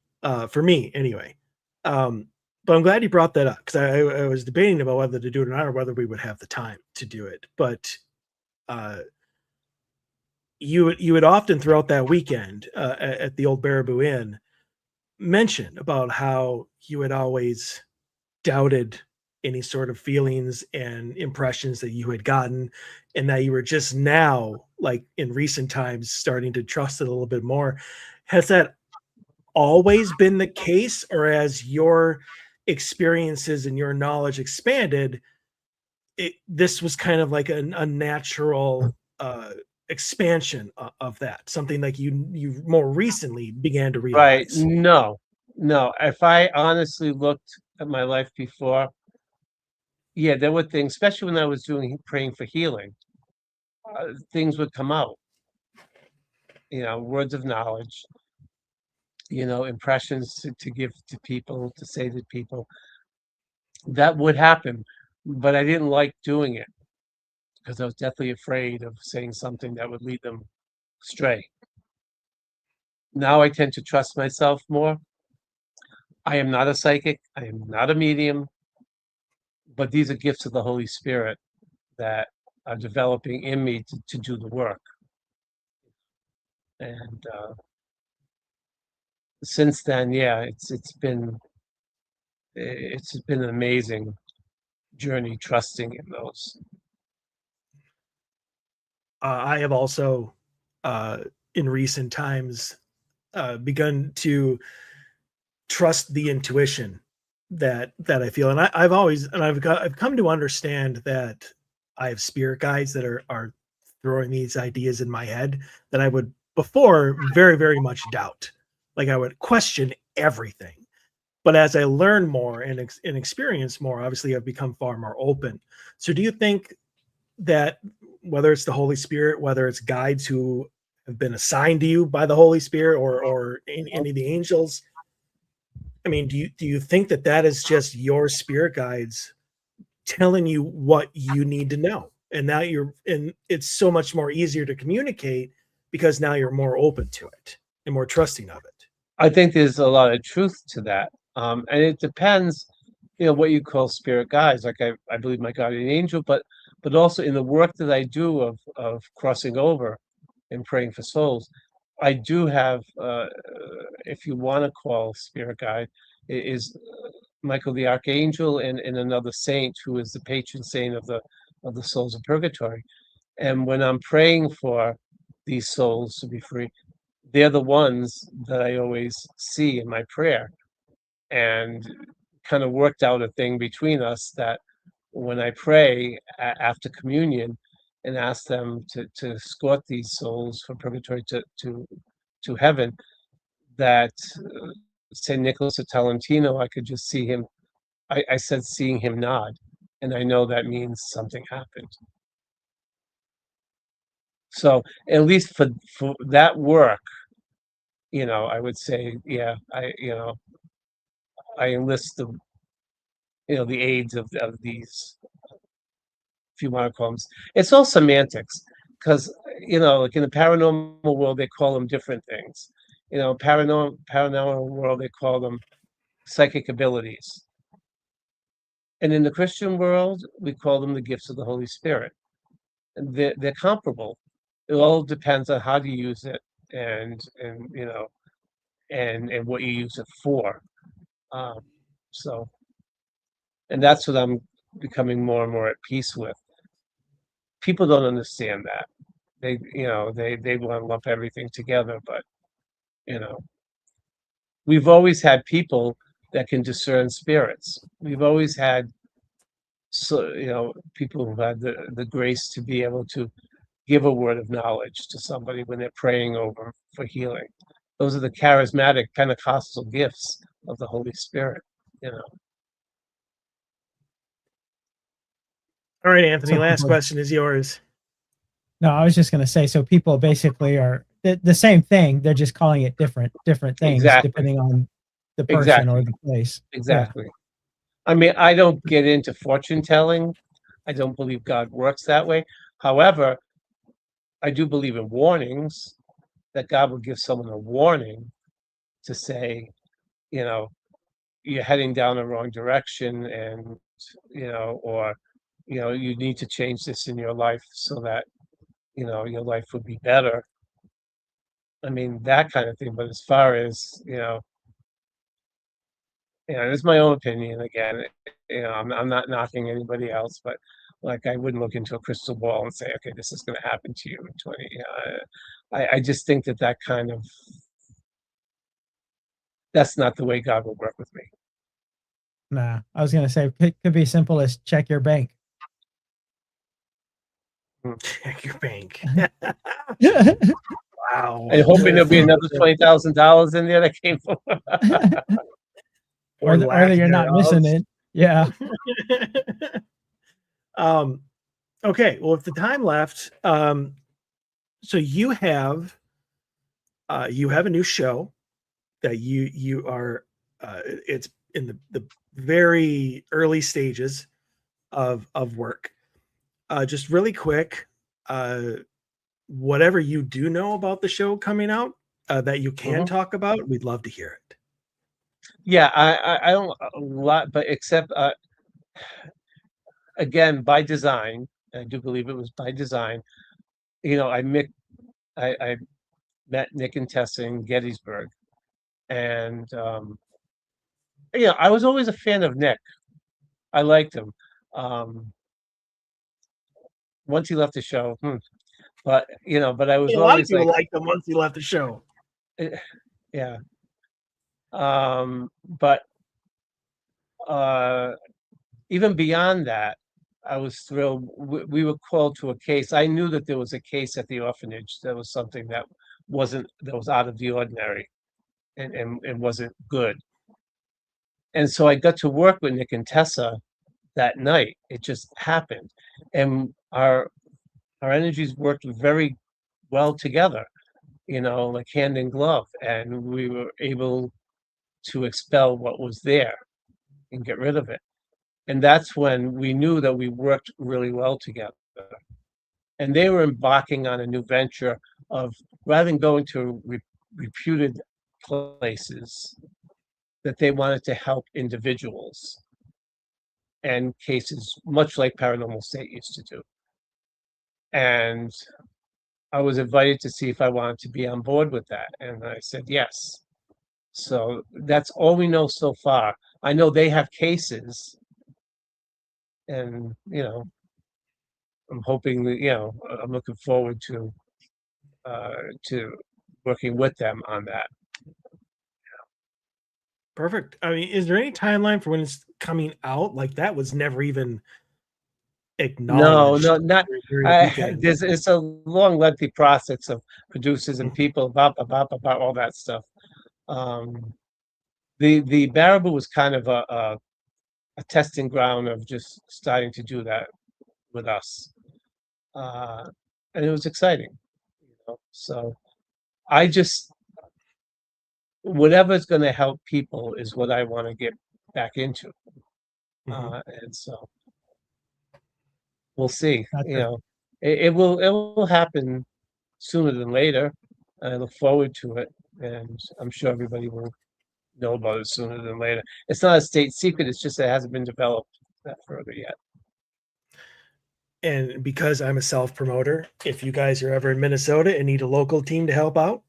for me anyway. But I'm glad you brought that up because I was debating about whether to do it or not, or whether we would have the time to do it. But uh, you would often throughout that weekend at the old Baraboo Inn mention about how you had always doubted any sort of feelings and impressions that you had gotten, and that you were just now, like in recent times, starting to trust it a little bit more. Has that always been the case, or as your experiences and your knowledge expanded, this was kind of like a natural expansion of that, something like you more recently began to right. realize? No, no. If I honestly looked at my life before, yeah, there were things, especially when I was doing praying for healing, things would come out. You know, words of knowledge, you know, impressions to give to people, to say to people. That would happen, but I didn't like doing it because I was deathly afraid of saying something that would lead them astray. Now I tend to trust myself more. I am not a psychic, I am not a medium, but these are gifts of the Holy Spirit that are developing in me to do the work. And since then, yeah, it's been an amazing journey trusting in those. I have also, uh, in recent times, begun to trust the intuition that I feel, and I've come to understand that I have spirit guides that are throwing these ideas in my head that I would before very much doubt. Like I would question everything. But as I learn more and experience more, obviously I've become far more open. So do you think that whether it's the Holy Spirit, whether it's guides who have been assigned to you by the Holy Spirit, or any of the angels, I mean, do you think that is just your spirit guides telling you what you need to know, and now it's so much more easier to communicate because now you're more open to it and more trusting of it? I think there's a lot of truth to that. And it depends, you know, what you call spirit guides. Like I believe my guardian angel, but also in the work that I do of crossing over and praying for souls, I do have, if you want to call spirit guide, is Michael the Archangel and another saint who is the patron saint of the souls of purgatory. And when I'm praying for these souls to be free, they're the ones that I always see in my prayer, and kind of worked out a thing between us that when I pray after communion and ask them to escort these souls from purgatory to heaven, that St. Nicholas of Tolentino, I could just see him. I said seeing him nod, and I know that means something happened. So at least for that work, you know, I would say, yeah, I enlist the, you know, the aids of these, if you want to call them. It's all semantics, because, you know, like in the paranormal world, they call them different things. You know, paranormal world, they call them psychic abilities. And in the Christian world, we call them the gifts of the Holy Spirit. And they're comparable. It all depends on how to use it, and you know, and what you use it for. Um, so, and that's what I'm becoming more and more at peace with. People don't understand that. They, you know, they want to lump everything together, but you know, we've always had people that can discern spirits. We've always had, so people who've had the grace to be able to give a word of knowledge to somebody when they're praying over for healing. Those are the charismatic Pentecostal gifts of the Holy Spirit. All right, Anthony, So last people- question is yours. No, I was just going to say, so people basically are the same thing. They're just calling it different things Exactly. depending on the person Exactly. or the place. Exactly. I mean, I don't get into fortune telling. I don't believe God works that way. However, I do believe in warnings, that God will give someone a warning to say, you're heading down the wrong direction, and, or, you need to change this in your life so that, your life would be better. I mean, that kind of thing. But as far as, it's my own opinion again. I'm not knocking anybody else, but like, I wouldn't look into a crystal ball and say, okay, this is going to happen to you in 20. I just think that kind of, that's not the way God will work with me. Nah, I was going to say it could be simple as check your bank. Check your bank. Wow. And hoping there'll be another $20,000 in there that came from. or that you're not missing it. Yeah. Okay. Well, with the time left, so you have a new show that you are it's in the very early stages of work. Just really quick, whatever you do know about the show coming out that you can talk about, we'd love to hear it. Yeah, I don't a lot, but except again, by design. I do believe it was by design. I met Nick and Tessa in Gettysburg, and I was always a fan of Nick. I liked him. Once he left the show, but I was A lot of always people like, liked him once he left the show. yeah. But even beyond that, I was thrilled. We were called to a case. I knew that there was a case at the orphanage. That was something that was out of the ordinary, and wasn't good. And so I got to work with Nick and Tessa that night. It just happened, and our energies worked very well together. Like hand in glove, and we were able to expel what was there and get rid of it. And that's when we knew that we worked really well together. And they were embarking on a new venture of, rather than going to reputed places, that they wanted to help individuals and cases, much like Paranormal State used to do. And I was invited to see if I wanted to be on board with that. And I said yes. So that's all we know so far. I know they have cases, and I'm hoping that I'm looking forward to working with them on that. Perfect. I mean, is there any timeline for when it's coming out? Like, that was never even acknowledged. No, not. It's a long, lengthy process of producers and people about all that stuff. The Baraboo was kind of a testing ground of just starting to do that with us, and it was exciting. So I just, whatever's going to help people is what I want to get back into, and so we'll see. It will happen sooner than later. I look forward to it, and I'm sure everybody will know about it sooner than later. It's not a state secret. It's just that it hasn't been developed that further yet. And because I'm a self-promoter, if you guys are ever in Minnesota and need a local team to help out,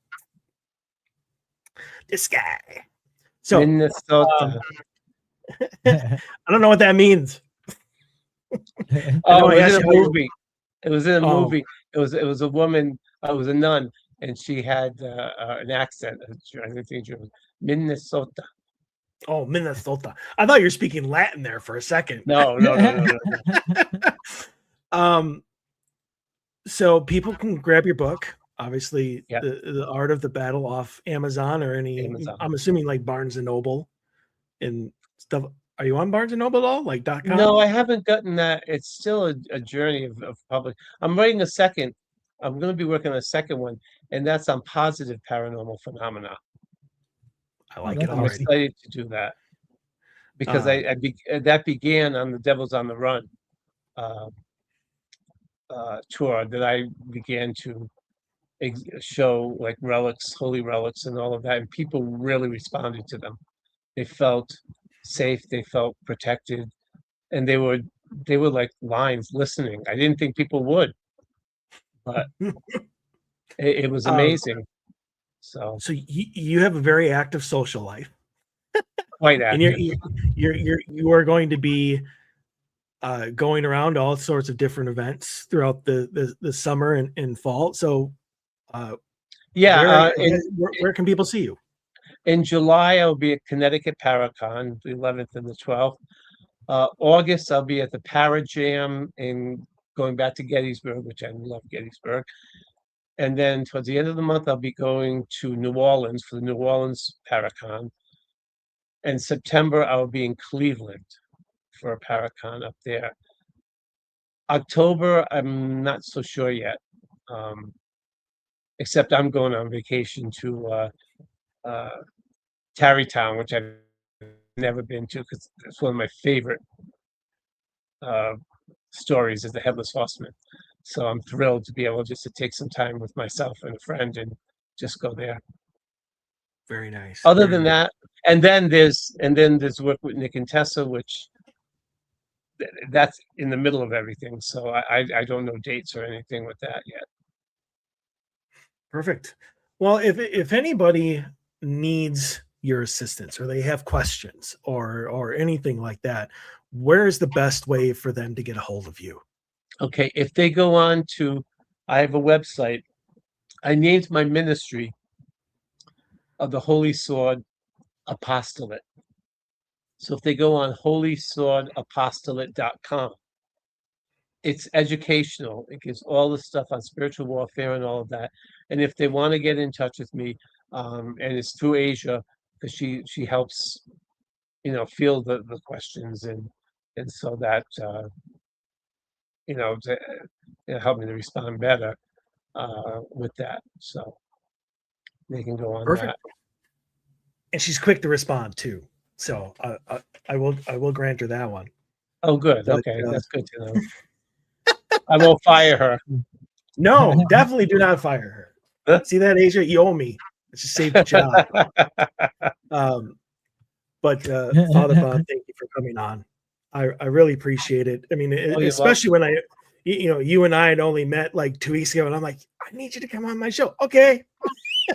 this guy. So Minnesota. I don't know what that means. Oh, it was in a movie. It was in a movie. It was a woman. It was a nun, and she had an accent. I think it was Minnesota. Oh, Minnesota. I thought you were speaking Latin there for a second. No. So people can grab your book, obviously, Yeah. the Art of the Battle off Amazon or any. Amazon. I'm assuming like Barnes and Noble and stuff. Are you on Barnes and Noble at all? Like .com? No, I haven't gotten that. It's still a journey of public. I'm writing a second. I'm going to be working on a second one, and that's on positive paranormal phenomena. I like that's it I'm already. excited to do that because that began on the Devil's on the Run tour that I began to show like relics, holy relics, and all of that, and people really responded to them. They felt safe, they felt protected, and they were like lions listening. I didn't think people would, but it was amazing. So you have a very active social life, quite and active. you are going to be going around all sorts of different events throughout the summer and fall. So Yeah, where can people see you? in July I'll be at Connecticut Paracon, the 11th and the 12th. August I'll be at the Parajam in going back to Gettysburg, which I love Gettysburg. And then towards the end of the month, I'll be going to New Orleans for the New Orleans Paracon. In September, I'll be in Cleveland for a Paracon up there. October, I'm not so sure yet, except I'm going on vacation to Tarrytown, which I've never been to because it's one of my favorite stories is the Headless Horseman. So I'm thrilled to be able just to take some time with myself and a friend and just go there. Very nice. Other Very than nice. that, and then there's work with Nick and Tessa, which that's in the middle of everything. So I don't know dates or anything with that yet. Perfect. Well, if anybody needs your assistance or they have questions or anything like that, where is the best way for them to get a hold of you? Okay, if they go on to, I have a website. I named my ministry of the Holy Sword Apostolate. So if they go on holyswordapostolate.com, it's educational. It gives all the stuff on spiritual warfare and all of that. And if they want to get in touch with me, and it's through Asia, because she helps, field the questions and so that to help me to respond better with that. So they can go on Perfect. that. And she's quick to respond too. So I will grant her that one. Oh, good. But, Okay, that's good to know. I won't fire her. No, definitely do not fire her. See that, Asia? You owe me. Let's just save the job. But Father Bob, thank you for coming on. I really appreciate it. I mean, especially when you and I had only met like 2 weeks ago, and I'm like, I need you to come on my show. Okay.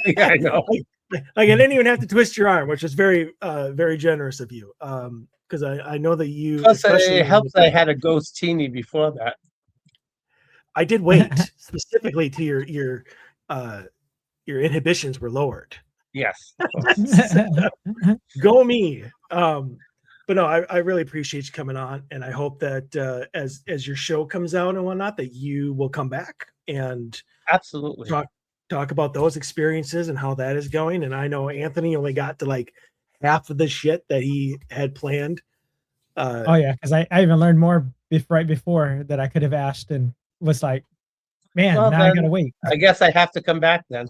Yeah, I know. Like I didn't even have to twist your arm, which is very, very generous of you. Because I know that you. Plus, it helps that I had a ghost teeny before that. I did wait specifically to your inhibitions were lowered. Yes. Go me. But no, I really appreciate you coming on, and I hope that as your show comes out and whatnot, that you will come back and absolutely talk about those experiences and how that is going. And I know Anthony only got to like half of the shit that he had planned. Oh yeah, because I even learned more right before that I could have asked and was like, man, now I gotta wait. I guess I have to come back then.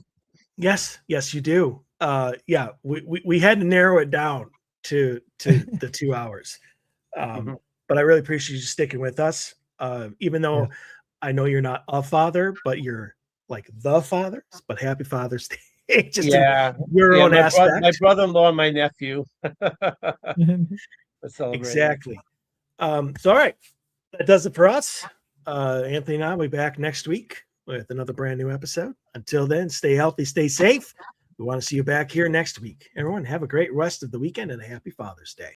Yes, you do. Yeah, we had to narrow it down to the 2 hours. But I really appreciate you sticking with us. Even though I know you're not a father, but you're like the fathers. But happy Father's Day. Just your own aspect. My brother-in-law and my nephew. Exactly. So all right, that does it for us. Anthony and I will be back next week with another brand new episode. Until then, stay healthy, stay safe. We want to see you back here next week. Everyone, have a great rest of the weekend and a happy Father's Day.